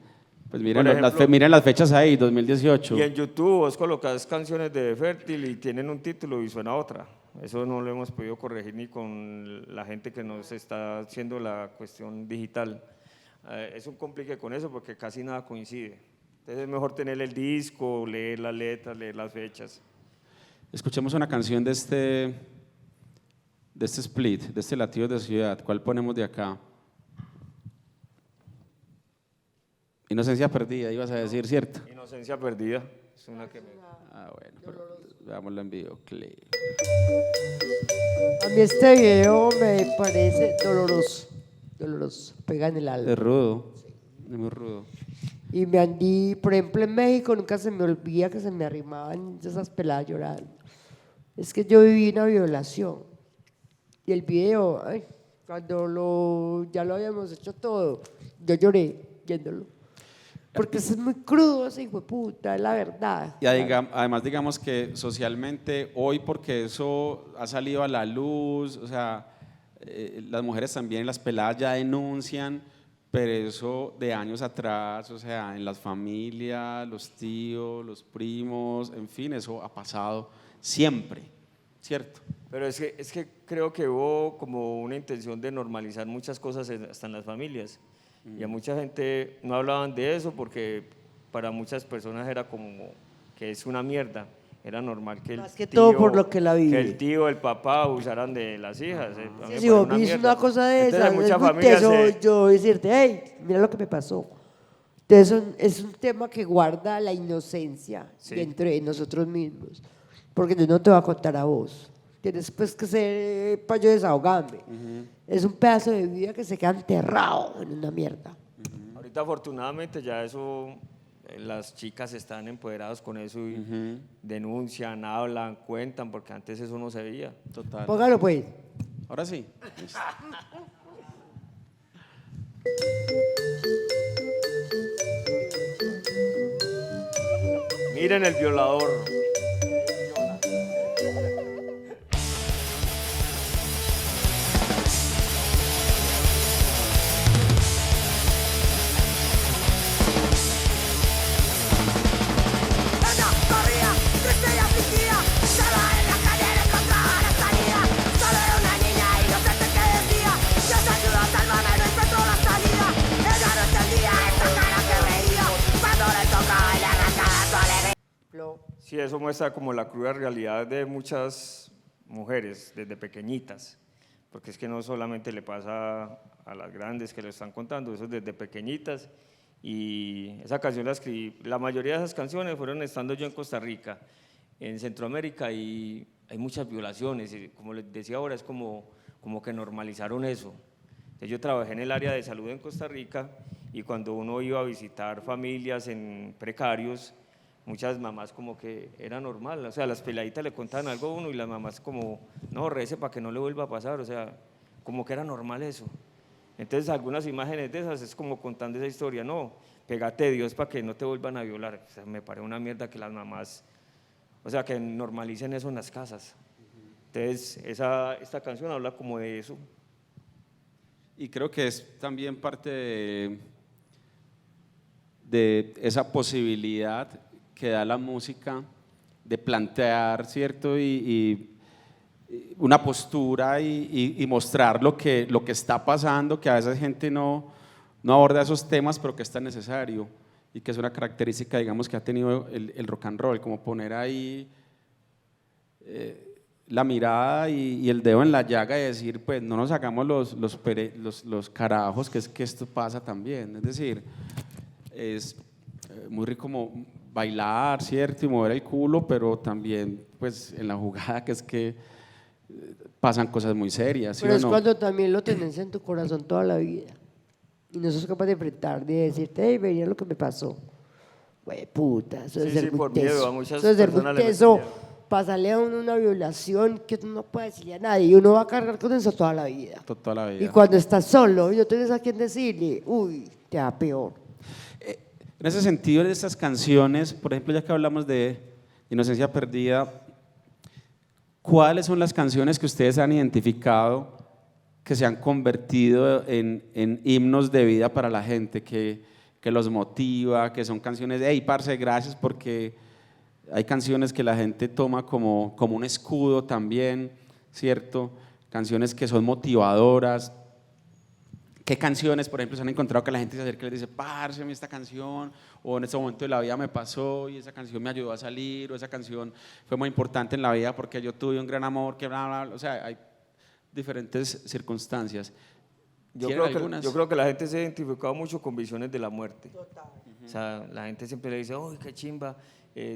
Pues miren, Por ejemplo, miren las fechas ahí, 2018. Y en YouTube vos colocas canciones de Fértil y tienen un título y suena otra. Eso no lo hemos podido corregir ni con la gente que nos está haciendo la cuestión digital. Es un complique con eso porque casi nada coincide. Entonces es mejor tener el disco, leer las letras, leer las fechas. Escuchemos una canción de este split, de este Latidos de Ciudad. ¿Cuál ponemos de acá? Inocencia Perdida, ibas a decir, ¿cierto? Inocencia Perdida. Es una que me... Ah, bueno, pero veámoslo en videoclip. A mí este video me parece doloroso, pega en el alma. Es rudo, es muy rudo. Y me andí, por ejemplo, en México nunca se me olvida que se me arrimaban esas peladas llorando. Es que yo viví una violación. Y el video, ay, cuando ya lo habíamos hecho todo, yo lloré viéndolo. Porque eso es muy crudo, ese hijo de puta, es la verdad. Y además digamos que socialmente hoy, porque eso ha salido a la luz, o sea, las mujeres también, las peladas ya denuncian, pero eso de años atrás, o sea, en las familias, los tíos, los primos, en fin, eso ha pasado siempre, ¿cierto? Pero es que creo que hubo como una intención de normalizar muchas cosas hasta en las familias. Y a mucha gente no hablaban de eso porque para muchas personas era como que es una mierda. Era normal que Más que todo por lo que la vive. Que el tío, el papá abusaran de las hijas. A mí me Sí, parece si vos una viste mierda. una cosa de Entonces, esa, en muchas es muy familias teso yo decirte, hey, mira lo que me pasó. Entonces es un tema que guarda la inocencia Sí. dentro de nosotros mismos. Porque yo no te voy a contar a vos. Tienes pues que ser para yo desahogarme. Es un pedazo de vida que se queda enterrado en una mierda. Ahorita afortunadamente ya eso, las chicas están empoderadas con eso y denuncian, hablan, cuentan, porque antes eso no se veía. Total. Póngalo pues. Ahora sí. Listo. Miren el violador. Ella corría, triste y afligida, sola en la calle no encontraba la salida. Solo era una niña inocente que decía, Dios ayuda, sálvame, no encuentro la salida. Ella no entendía esa cara que veía cuando le tocaba y le arrancaba su alegría. Sí, eso muestra como la cruda realidad de muchas mujeres desde pequeñitas, porque es que no solamente le pasa a las grandes que lo están contando, eso es desde pequeñitas. Y esa canción la escribí, la mayoría de esas canciones fueron estando yo en Costa Rica, en Centroamérica, y hay muchas violaciones, y como les decía ahora, es como que normalizaron eso. Entonces, yo trabajé en el área de salud en Costa Rica, y cuando uno iba a visitar familias en precarios, muchas mamás como que era normal, o sea, las peladitas le contaban algo a uno y las mamás como, no, rece para que no le vuelva a pasar, o sea, como que era normal eso. Entonces algunas imágenes de esas es como contando esa historia, no, pégate Dios para que no te vuelvan a violar. O sea, me parece una mierda que las mamás, o sea, que normalicen eso en las casas. Entonces esta canción habla como de eso. Y creo que es también parte de esa posibilidad que da la música de plantear, ¿cierto? Y una postura y mostrar lo que está pasando, que a veces gente no aborda esos temas, pero que es tan necesario y que es una característica, digamos, que ha tenido el rock and roll, como poner ahí la mirada y el dedo en la llaga y decir, pues no nos hagamos los carajos, que es que esto pasa también. Es decir, es muy rico como bailar, ¿cierto? Y mover el culo, pero también pues en la jugada que es que pasan cosas muy serias, ¿sí Pero o es no? cuando también lo tenés en tu corazón toda la vida. Y no sos capaz de enfrentar, de decirte, hey, veía lo que me pasó. Güey, puta, eso es Sí, ser sí, muy por miedo, teso. a muchas Eso es ser muy personas les teso. meten miedo. Pasarle a uno una violación que uno no puede decirle a nadie. Y uno va a cargar con eso toda la vida. Toda la vida. Y cuando estás solo y no tienes a quien decirle, uy, te da peor. En ese sentido, de estas canciones, por ejemplo, ya que hablamos de Inocencia Perdida, ¿cuáles son las canciones que ustedes han identificado que se han convertido en himnos de vida para la gente, que los motiva, que son canciones de, hey, parce, gracias, porque hay canciones que la gente toma como un escudo también, ¿cierto? Canciones que son motivadoras. ¿Qué canciones, por ejemplo, se han encontrado que la gente se acerca y les dice, parce, a mí esta canción, o en este momento de la vida me pasó y esa canción me ayudó a salir, o esa canción fue muy importante en la vida porque yo tuve un gran amor, que bla, bla, bla. O sea, hay diferentes circunstancias. Yo creo que la gente se ha identificado mucho con visiones de la muerte. Total. O sea, la gente siempre le dice, uy, qué chimba.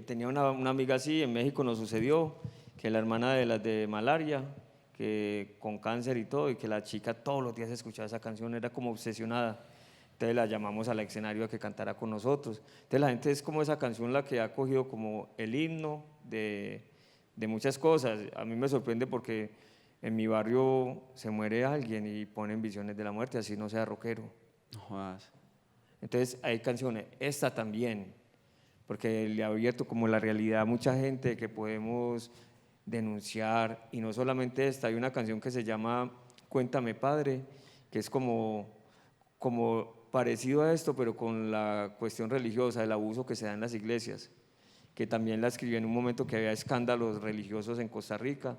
Tenía una amiga así, en México nos sucedió, que la hermana de las de malaria, que con cáncer y todo, y que la chica todos los días escuchaba esa canción, era como obsesionada. Entonces la llamamos al escenario a que cantara con nosotros. Entonces la gente es como esa canción la que ha cogido como el himno de muchas cosas. A mí me sorprende porque en mi barrio se muere alguien y ponen visiones de la muerte, así no sea rockero. No jodas. Entonces hay canciones, esta también, porque le ha abierto como la realidad a mucha gente que podemos denunciar, y no solamente esta, hay una canción que se llama Cuéntame Padre, que es como parecido a esto, pero con la cuestión religiosa, el abuso que se da en las iglesias, que también la escribió en un momento que había escándalos religiosos en Costa Rica,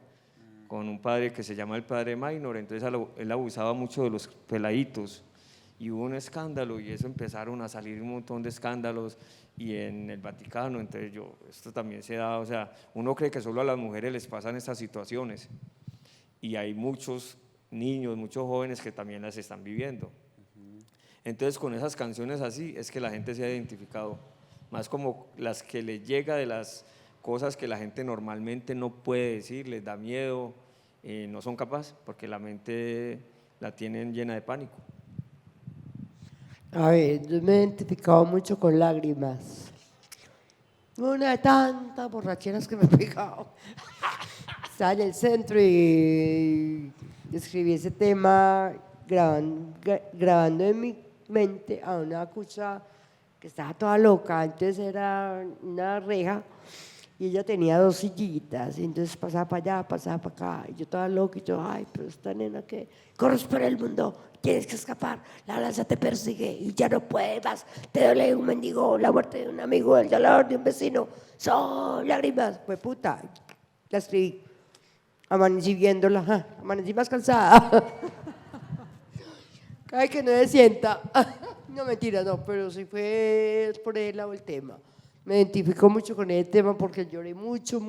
con un padre que se llama el padre Maynor. Entonces él abusaba mucho de los peladitos y hubo un escándalo y eso empezaron a salir un montón de escándalos y en el Vaticano. Entonces esto también se da, o sea, uno cree que solo a las mujeres les pasan estas situaciones y hay muchos niños, muchos jóvenes que también las están viviendo. Entonces con esas canciones así es que la gente se ha identificado, más como las que les llega de las cosas que la gente normalmente no puede decir, les da miedo, no son capaces, porque la mente la tienen llena de pánico. A ver, yo me he identificado mucho con Lágrimas. Una de tantas borracheras que me he pegado. Estaba en el centro y escribí ese tema grabando en mi mente a una cucha que estaba toda loca. Entonces era una reja y ella tenía 2 sillitas, y entonces pasaba para allá, pasaba para acá, y yo estaba loca, y yo, ay, pero esta nena que corres por el mundo, tienes que escapar, la lanza te persigue y ya no puedes más, te duele un mendigo, la muerte de un amigo, el dolor de un vecino, son lágrimas, pues puta, la escribí, amanecí viéndola, amanecí más cansada, cada vez que no se sienta, no mentira, no, pero sí fue por el lado el tema. Me identifico mucho con ese tema porque lloré mucho,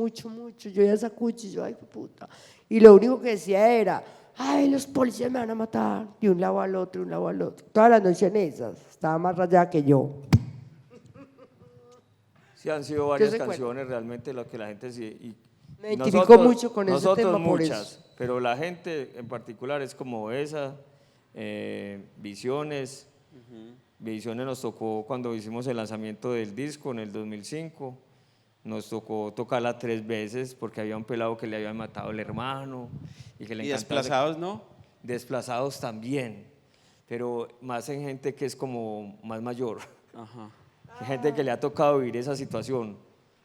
yo ya sacucho y yo, ay, puta. Y lo único que decía era, ay, los policías me van a matar, de un lado al otro, Toda la noche en esas, estaba más rayada que yo. Sí, han sido varias canciones realmente las que la gente sí. Me identifico mucho con ese tema muchas, por eso. Pero la gente en particular es como esa, Visiones. Visiones nos tocó cuando hicimos el lanzamiento del disco en el 2005, nos tocó tocarla 3 veces porque había un pelado que le había matado el hermano. Y Desplazados, ¿no? Desplazados también, pero más en gente que es como más mayor. Ajá. Gente que le ha tocado vivir esa situación.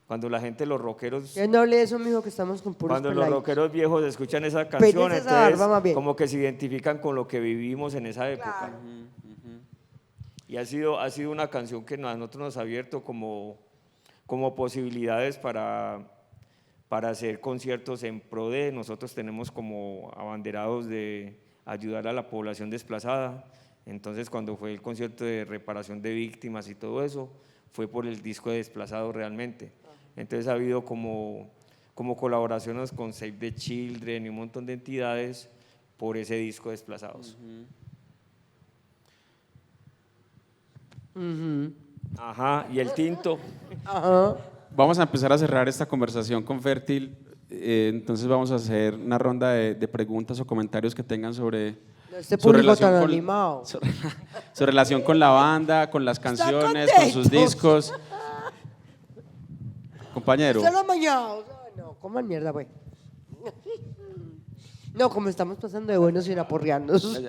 Cuando la gente, los rockeros... Que no hable eso, mijo, que estamos con puros Cuando peladitos. los rockeros viejos escuchan esa canción, Peínese esa entonces barba más bien. como que se identifican con lo que vivimos en esa época. Claro. Y ha sido una canción que a nosotros nos ha abierto como posibilidades para hacer conciertos en pro de. Nosotros tenemos como abanderados de ayudar a la población desplazada. Entonces cuando fue el concierto de reparación de víctimas y todo eso, fue por el disco de Desplazados realmente. Entonces ha habido como colaboraciones con Save the Children y un montón de entidades por ese disco de Desplazados. Ajá, y el tinto. Ajá. Vamos a empezar a cerrar esta conversación con Fértil. Entonces vamos a hacer una ronda de preguntas o comentarios que tengan sobre Este su público relación tan con- animado. su relación con la banda, con las canciones, con sus contentos. discos. Compañero, Se lo han bañado. No, coman mierda, güey. No, como estamos pasando de buenos y aporreándonos.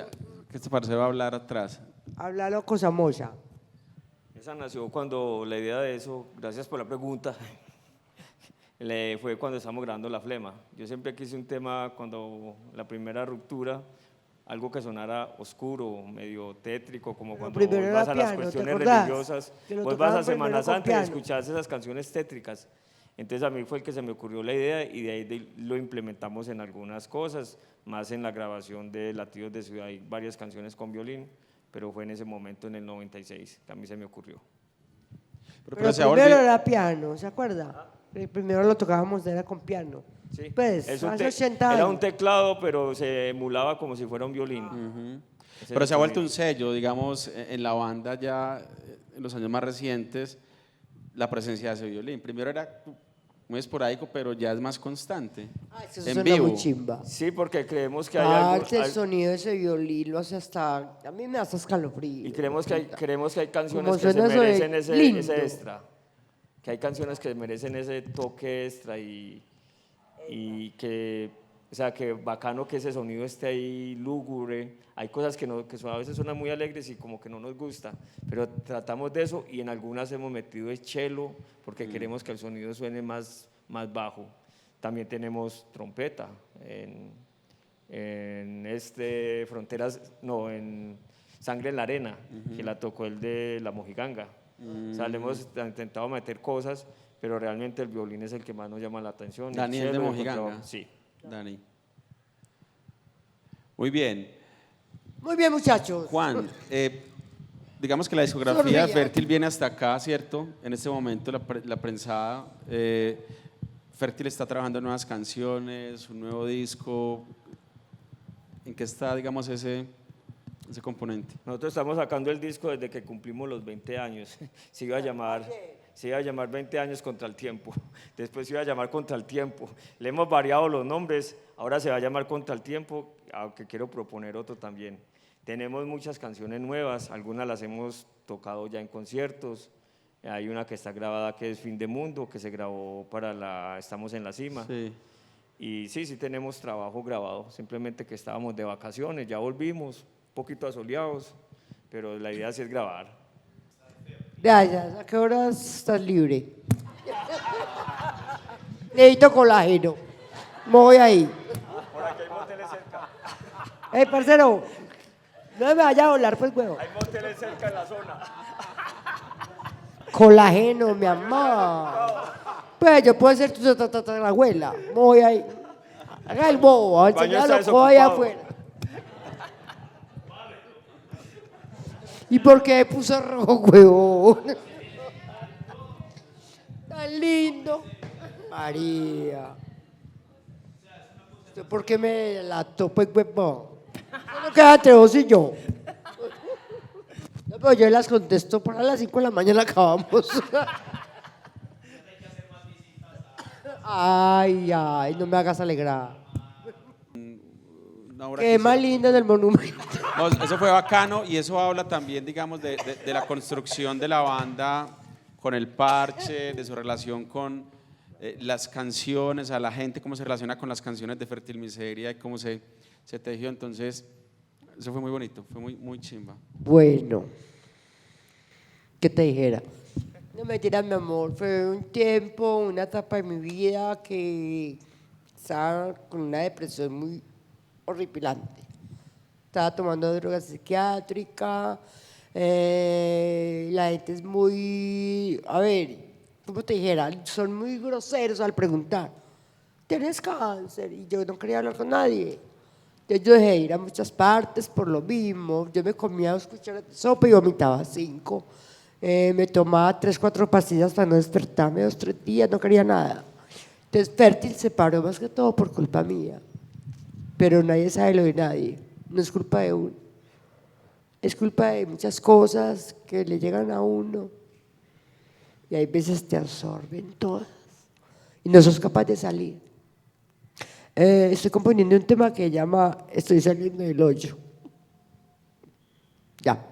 ¿qué te parece? Va a hablar atrás. Háblalo cosa mocha. Esa nació cuando la idea de eso, gracias por la pregunta, fue cuando estábamos grabando La Flema. Yo siempre quise un tema, cuando la primera ruptura, algo que sonara oscuro, medio tétrico, como cuando primero vos era vas a las piano, ¿te cuestiones acordás? religiosas, Que lo vos vas a tocaban primero Semana con Santa y piano. escuchás esas canciones tétricas. Entonces a mí fue el que se me ocurrió la idea y de ahí lo implementamos en algunas cosas, más en la grabación de Latidos de Ciudad. Hay varias canciones con violín, pero fue en ese momento, en el 96, que a mí se me ocurrió. Pero se ha primero volvido- era piano, ¿se acuerda? El primero lo tocábamos, era con piano. Sí. Pues, Es un hace te- 80 Era años. un teclado, pero se emulaba como si fuera un violín. Ese es Pero el se ha vuelto un sonido. sello, digamos, en la banda ya en los años más recientes, la presencia de ese violín. Primero era muy esporádico, pero ya es más constante. Eso en suena vivo. muy chimba. Sí, porque creemos que hay algo... Parte el sonido de ese violín lo hace hasta... A mí me hace escalofrío. Y creemos que hay canciones Como que se suena eso de merecen lindo. ese extra. Que hay canciones que merecen ese toque extra y que, o sea, que bacano que ese sonido esté ahí lúgubre. Hay cosas que a veces suenan muy alegres y como que no nos gusta, pero tratamos de eso y en algunas hemos metido el cello porque queremos que el sonido suene más bajo. También tenemos trompeta en en Sangre en la Arena, que la tocó el de La Mojiganga. O sea, le hemos intentado meter cosas, pero realmente el violín es el que más nos llama la atención. el Daniel de cello y el Mojiganga. contrabajo. Sí. Dani. Muy bien. Muy bien, muchachos. Juan, digamos que la discografía Sonría. de Fértil viene hasta acá, ¿cierto? En este momento la prensada. Fértil está trabajando en nuevas canciones, un nuevo disco. ¿En qué está, digamos, ese componente? Nosotros estamos sacando el disco desde que cumplimos los 20 años. Se iba a llamar 20 años contra el tiempo. Después se iba a llamar Contra el Tiempo. Le hemos variado los nombres. Ahora se va a llamar Contra el Tiempo, aunque quiero proponer otro también. Tenemos muchas canciones nuevas. Algunas las hemos tocado ya en conciertos. Hay una que está grabada que es Fin de Mundo, que se grabó para Estamos en la Cima. Sí. Y sí tenemos trabajo grabado. Simplemente que estábamos de vacaciones, ya volvimos, un poquito asoleados, pero la idea sí es grabar. Gracias. ¿A qué horas estás libre? Necesito colágeno. Me voy ahí. Por aquí hay moteles cerca. Parcero, no me vaya a volar, pues, huevo. Hay moteles cerca en la zona. Colágeno, mi amor. Pues yo puedo ser tu abuela. Me voy ahí. Haga el bobo, a El baño enseñarlo está todo allá desocupado. afuera. ¿Y por qué puso rojo, huevón? Tan lindo. María. ¿Usted por qué me delató, pues, huevón? No queda entre vos y yo. No, pero yo las contesto para las 5 de la mañana acabamos. Ay, no me hagas alegrar. Una obra Qué que más hicieron- lindo del monumento. No, eso fue bacano y eso habla también, digamos, de la construcción de la banda con el parche, de su relación con las canciones, a la gente, cómo se relaciona con las canciones de Fértil Miseria y cómo se tejió. Entonces, eso fue muy bonito, fue muy chimba. Bueno, ¿qué te dijera? No mentiras, mi amor, fue un tiempo, una etapa de mi vida que estaba con una depresión muy horripilante. Estaba tomando drogas psiquiátricas, la gente es muy, a ver, ¿cómo te dijera? Son muy groseros al preguntar, ¿tienes cáncer? Y yo no quería hablar con nadie. Entonces yo dejé de ir a muchas partes por lo mismo. Yo me comía 2 cucharadas de sopa y vomitaba 5. Me tomaba 3, 4 pastillas para no despertarme 2, 3 días, no quería nada. Entonces Fértil se paró más que todo por culpa mía. Pero nadie sabe lo de nadie. No es culpa de uno. Es culpa de muchas cosas que le llegan a uno. Y hay veces te absorben todas. Y no sos capaz de salir. Estoy componiendo un tema que llama Estoy saliendo del hoyo. Ya.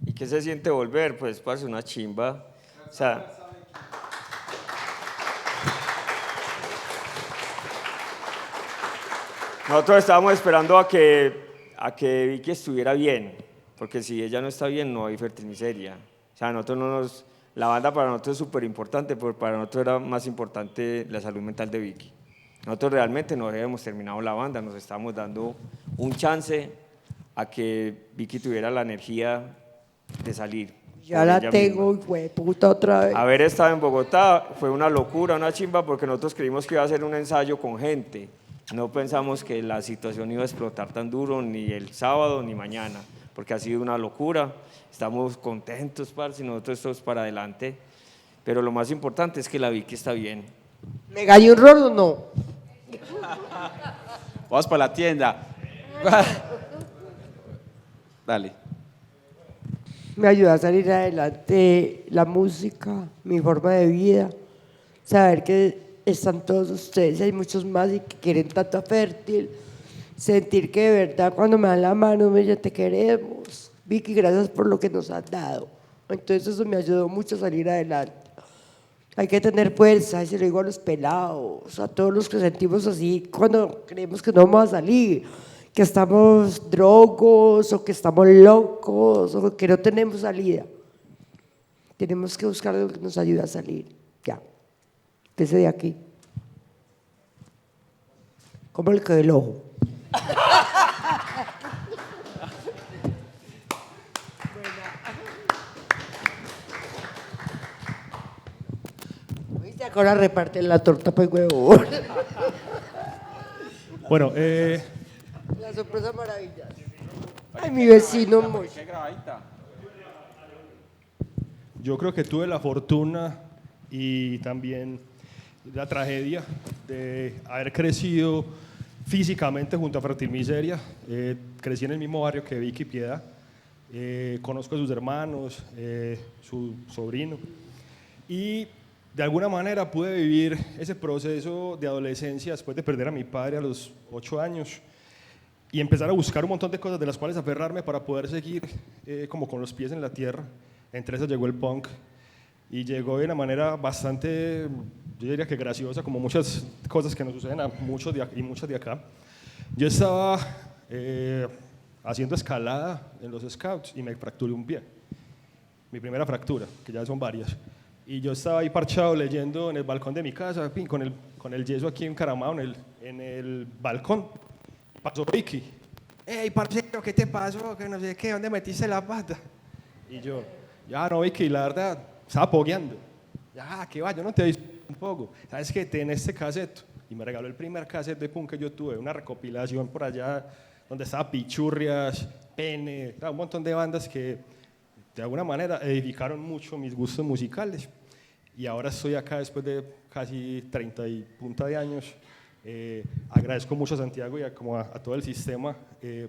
¿Y qué se siente volver? Pues parece una chimba. O sea, nosotros estábamos esperando a que Vicky estuviera bien, porque si ella no está bien no hay Fértil Miseria. O sea, nosotros no nos la banda para nosotros es súper importante, pero para nosotros era más importante la salud mental de Vicky. Nosotros realmente no habíamos terminado la banda, nos estábamos dando un chance a que Vicky tuviera la energía de salir. Ya por la ella tengo, misma. güey, puta otra vez. Haber estado en Bogotá fue una locura, una chimba, porque nosotros creímos que iba a ser un ensayo con gente. No pensamos que la situación iba a explotar tan duro ni el sábado ni mañana, porque ha sido una locura. Estamos contentos, parce, nosotros todos para adelante. Pero lo más importante es que la Vicky está bien. ¿Me gané un rol o no? Vamos para la tienda. Dale. Me ayuda a salir adelante la música, mi forma de vida, saber que están todos ustedes, hay muchos más y que quieren tanto a Fértil, sentir que de verdad cuando me dan la mano me dicen te queremos, Vicky, gracias por lo que nos has dado. Entonces eso me ayudó mucho a salir adelante. Hay que tener fuerza, y se lo digo a los pelados, a todos los que sentimos así cuando creemos que no vamos a salir, que estamos drogos o que estamos locos o que no tenemos salida. Tenemos que buscar algo que nos ayude a salir. Ya, empecé de aquí. ¿Cómo le quedó el ojo? ¿Viste? Ahora reparten la torta, pues, huevo. Bueno, La sorpresa maravillosa. Ay, mi vecino Mocho. ¿Qué grabadita? yo creo que tuve la fortuna y también la tragedia de haber crecido físicamente junto a Fértil Miseria. Crecí en el mismo barrio que Vicky Piedad. Conozco a sus hermanos, su sobrino. Y de alguna manera pude vivir ese proceso de adolescencia después de perder a mi padre a los 8 años y empezar a buscar un montón de cosas de las cuales aferrarme para poder seguir como con los pies en la tierra. Entre esas llegó el punk y llegó de una manera bastante, yo diría que graciosa, como muchas cosas que nos suceden a muchos y muchas de acá. Yo estaba haciendo escalada en los scouts y me fracturé un pie, mi primera fractura, que ya son varias. Y yo estaba ahí parchado leyendo en el balcón de mi casa, con el yeso aquí encaramado en el balcón. Pasó Vicky. ¡Ey, parcero, qué te pasó? Que no sé qué, ¿dónde metiste la pata? Y yo, ya no, Vicky, la verdad, estaba pogueando. Ya, que va, yo no te he visto un poco. ¿Sabes qué? Ten este cassette. Y me regaló el primer cassette de punk que yo tuve, una recopilación por allá donde estaba Pichurrias, Pene, un montón de bandas que de alguna manera edificaron mucho mis gustos musicales. Y ahora estoy acá después de casi 30 y punta de años. Agradezco mucho a Santiago y a todo el sistema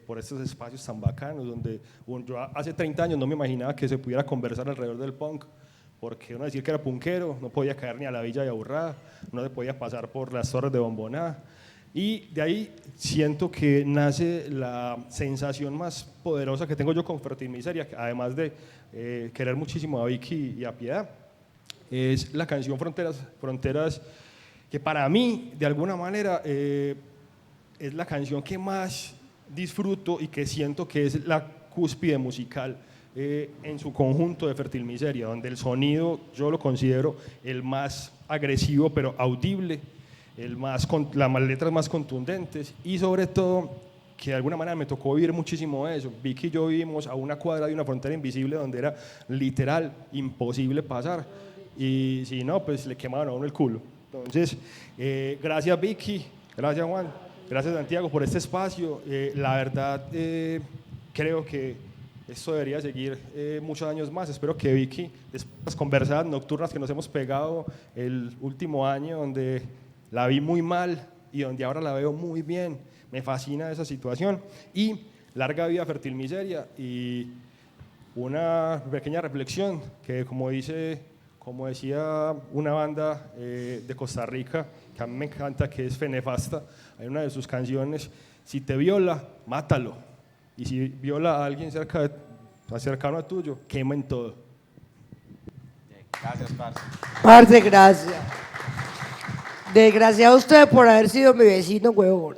por estos espacios tan bacanos donde yo hace 30 años no me imaginaba que se pudiera conversar alrededor del punk, porque uno decir que era punkero, no podía caer ni a la Villa de Aburrá, no se podía pasar por las torres de Bomboná, y de ahí siento que nace la sensación más poderosa que tengo yo con Fértil Miseria, además de querer muchísimo a Vicky y a Piedad. Es la canción Fronteras, que para mí, de alguna manera, es la canción que más disfruto y que siento que es la cúspide musical en su conjunto de Fértil Miseria, donde el sonido yo lo considero el más agresivo pero audible, las letras más contundentes y sobre todo que de alguna manera me tocó vivir muchísimo eso. Vicky y yo vivimos a una cuadra de una frontera invisible donde era literal imposible pasar y si no, pues le quemaban a uno el culo. Entonces, gracias Vicky, gracias Juan, gracias Santiago por este espacio. La verdad, creo que esto debería seguir muchos años más. Espero que Vicky, después de las conversadas nocturnas que nos hemos pegado el último año, donde la vi muy mal y donde ahora la veo muy bien, me fascina esa situación. Y larga vida Fértil Miseria y una pequeña reflexión que como decía una banda de Costa Rica, que a mí me encanta, que es Fenefasta, hay una de sus canciones, si te viola, mátalo, y si viola a alguien cercano a tuyo, quemen todo. Gracias, parce. Parce, gracias. Desgraciado usted por haber sido mi vecino, huevón.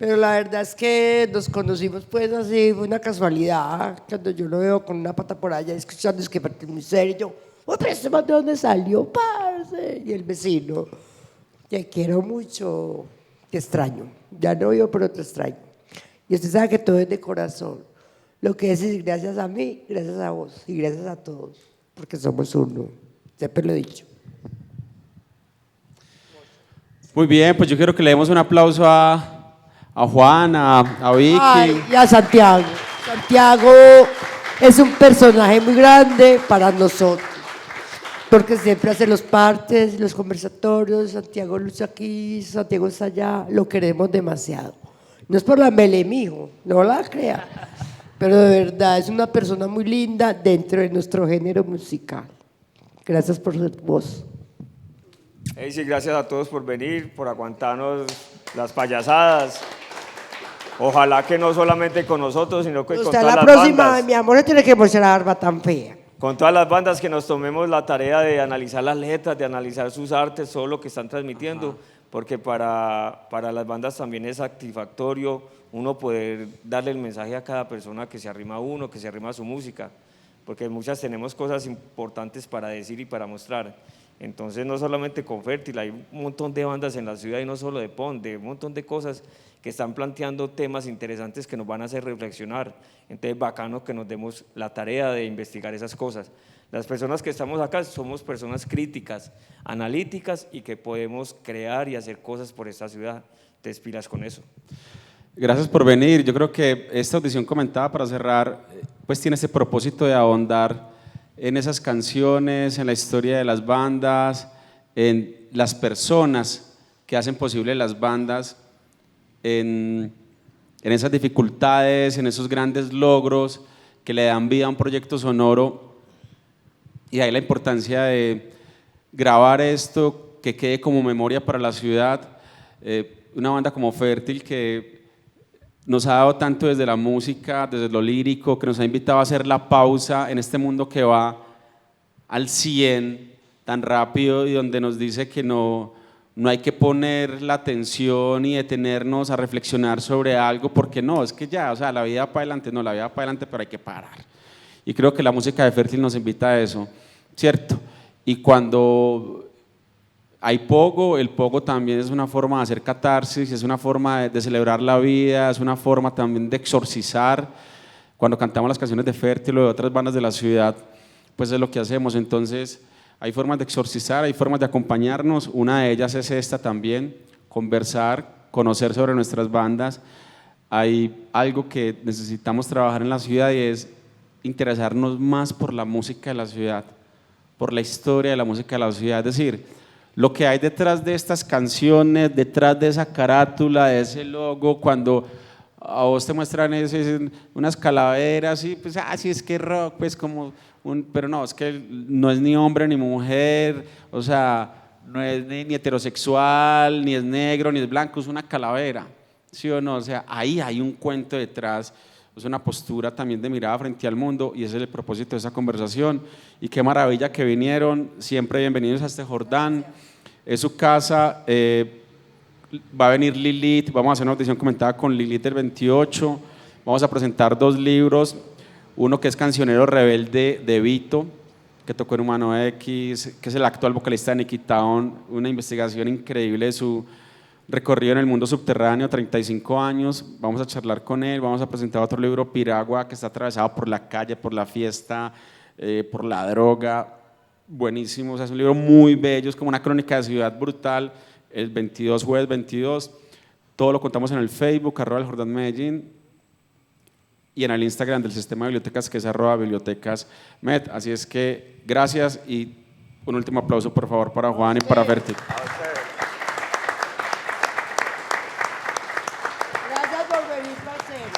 Pero la verdad es que nos conocimos pues así, fue una casualidad, cuando yo lo veo con una pata por allá escuchando, es que muy serio, yo, uy, pero este man de dónde salió, parce, y el vecino, te quiero mucho, te extraño, ya no vivo pero te extraño, y usted sabe que todo es de corazón, lo que es gracias a mí, gracias a vos, y gracias a todos, porque somos uno, siempre lo he dicho. Muy bien, pues yo quiero que le demos un aplauso a Juan, a Vicky. Ay, y a Santiago. Santiago es un personaje muy grande para nosotros, porque siempre hace los partes, los conversatorios. Santiago lucha aquí, Santiago está allá, lo queremos demasiado. No es por la mele, mijo, no la crea, pero de verdad es una persona muy linda dentro de nuestro género musical. Gracias por ser vos. Hey, sí, gracias a todos por venir, por aguantarnos las payasadas. Ojalá que no solamente con nosotros, sino que con Usted todas la las próxima, bandas. mi amor, le tiene que mostrar la barba tan fea. Con todas las bandas que nos tomemos la tarea de analizar las letras, de analizar sus artes, todo lo que están transmitiendo, porque para las bandas también es satisfactorio uno poder darle el mensaje a cada persona que se arrima a uno, que se arrima a su música, porque muchas tenemos cosas importantes para decir y para mostrar. Entonces no solamente con Fértil, hay un montón de bandas en la ciudad y no solo de Pon, de un montón de cosas que están planteando temas interesantes que nos van a hacer reflexionar. Entonces bacano que nos demos la tarea de investigar esas cosas. Las personas que estamos acá somos personas críticas, analíticas y que podemos crear y hacer cosas por esta ciudad. Te inspiras con eso. Gracias por venir. Yo creo que esta audición comentada para cerrar, pues tiene ese propósito de ahondar en esas canciones, en la historia de las bandas, en las personas que hacen posible las bandas, en esas dificultades, en esos grandes logros que le dan vida a un proyecto sonoro. Y ahí la importancia de grabar esto, que quede como memoria para la ciudad. Una banda como Fértil que nos ha dado tanto desde la música, desde lo lírico, que nos ha invitado a hacer la pausa en este mundo que va al 100 tan rápido y donde nos dice que no hay que poner la atención y detenernos a reflexionar sobre algo, porque no, es que ya, o sea, la vida va para adelante, no, la vida va para adelante, pero hay que parar. Y creo que la música de Fértil nos invita a eso, ¿cierto? Y cuando hay pogo, el pogo también es una forma de hacer catarsis, es una forma de celebrar la vida, es una forma también de exorcizar. Cuando cantamos las canciones de Fértil o de otras bandas de la ciudad, pues es lo que hacemos. Entonces hay formas de exorcizar, hay formas de acompañarnos. Una de ellas es esta también, conversar, conocer sobre nuestras bandas. Hay algo que necesitamos trabajar en la ciudad y es interesarnos más por la música de la ciudad, por la historia de la música de la ciudad. Es decir, lo que hay detrás de estas canciones, detrás de esa carátula, de ese logo, cuando a vos te muestran unas calaveras y pues, sí, es que rock, pues como pero no, es que no es ni hombre ni mujer, o sea, no es ni heterosexual, ni es negro, ni es blanco, es una calavera, ¿sí o no? O sea, ahí hay un cuento detrás, es una postura también de mirada frente al mundo y ese es el propósito de esa conversación. Y qué maravilla que vinieron, siempre bienvenidos a este Jordán, es su casa, va a venir Lilith, vamos a hacer una audición comentada con Lilith del 28, vamos a presentar 2 libros, uno que es Cancionero Rebelde de Vito, que tocó en Humano X, que es el actual vocalista de Nicky Town, una investigación increíble de su recorrido en el mundo subterráneo, 35 años, vamos a charlar con él, vamos a presentar otro libro, Piragua, que está atravesado por la calle, por la fiesta, por la droga, buenísimo, o sea, es un libro muy bello, es como una crónica de ciudad brutal, el 22, jueves 22, todo lo contamos en el Facebook, @elJordanMedellín, y en el Instagram del Sistema de Bibliotecas, que es @bibliotecasmed, así es que gracias y un último aplauso por favor para Juan y para Fértil.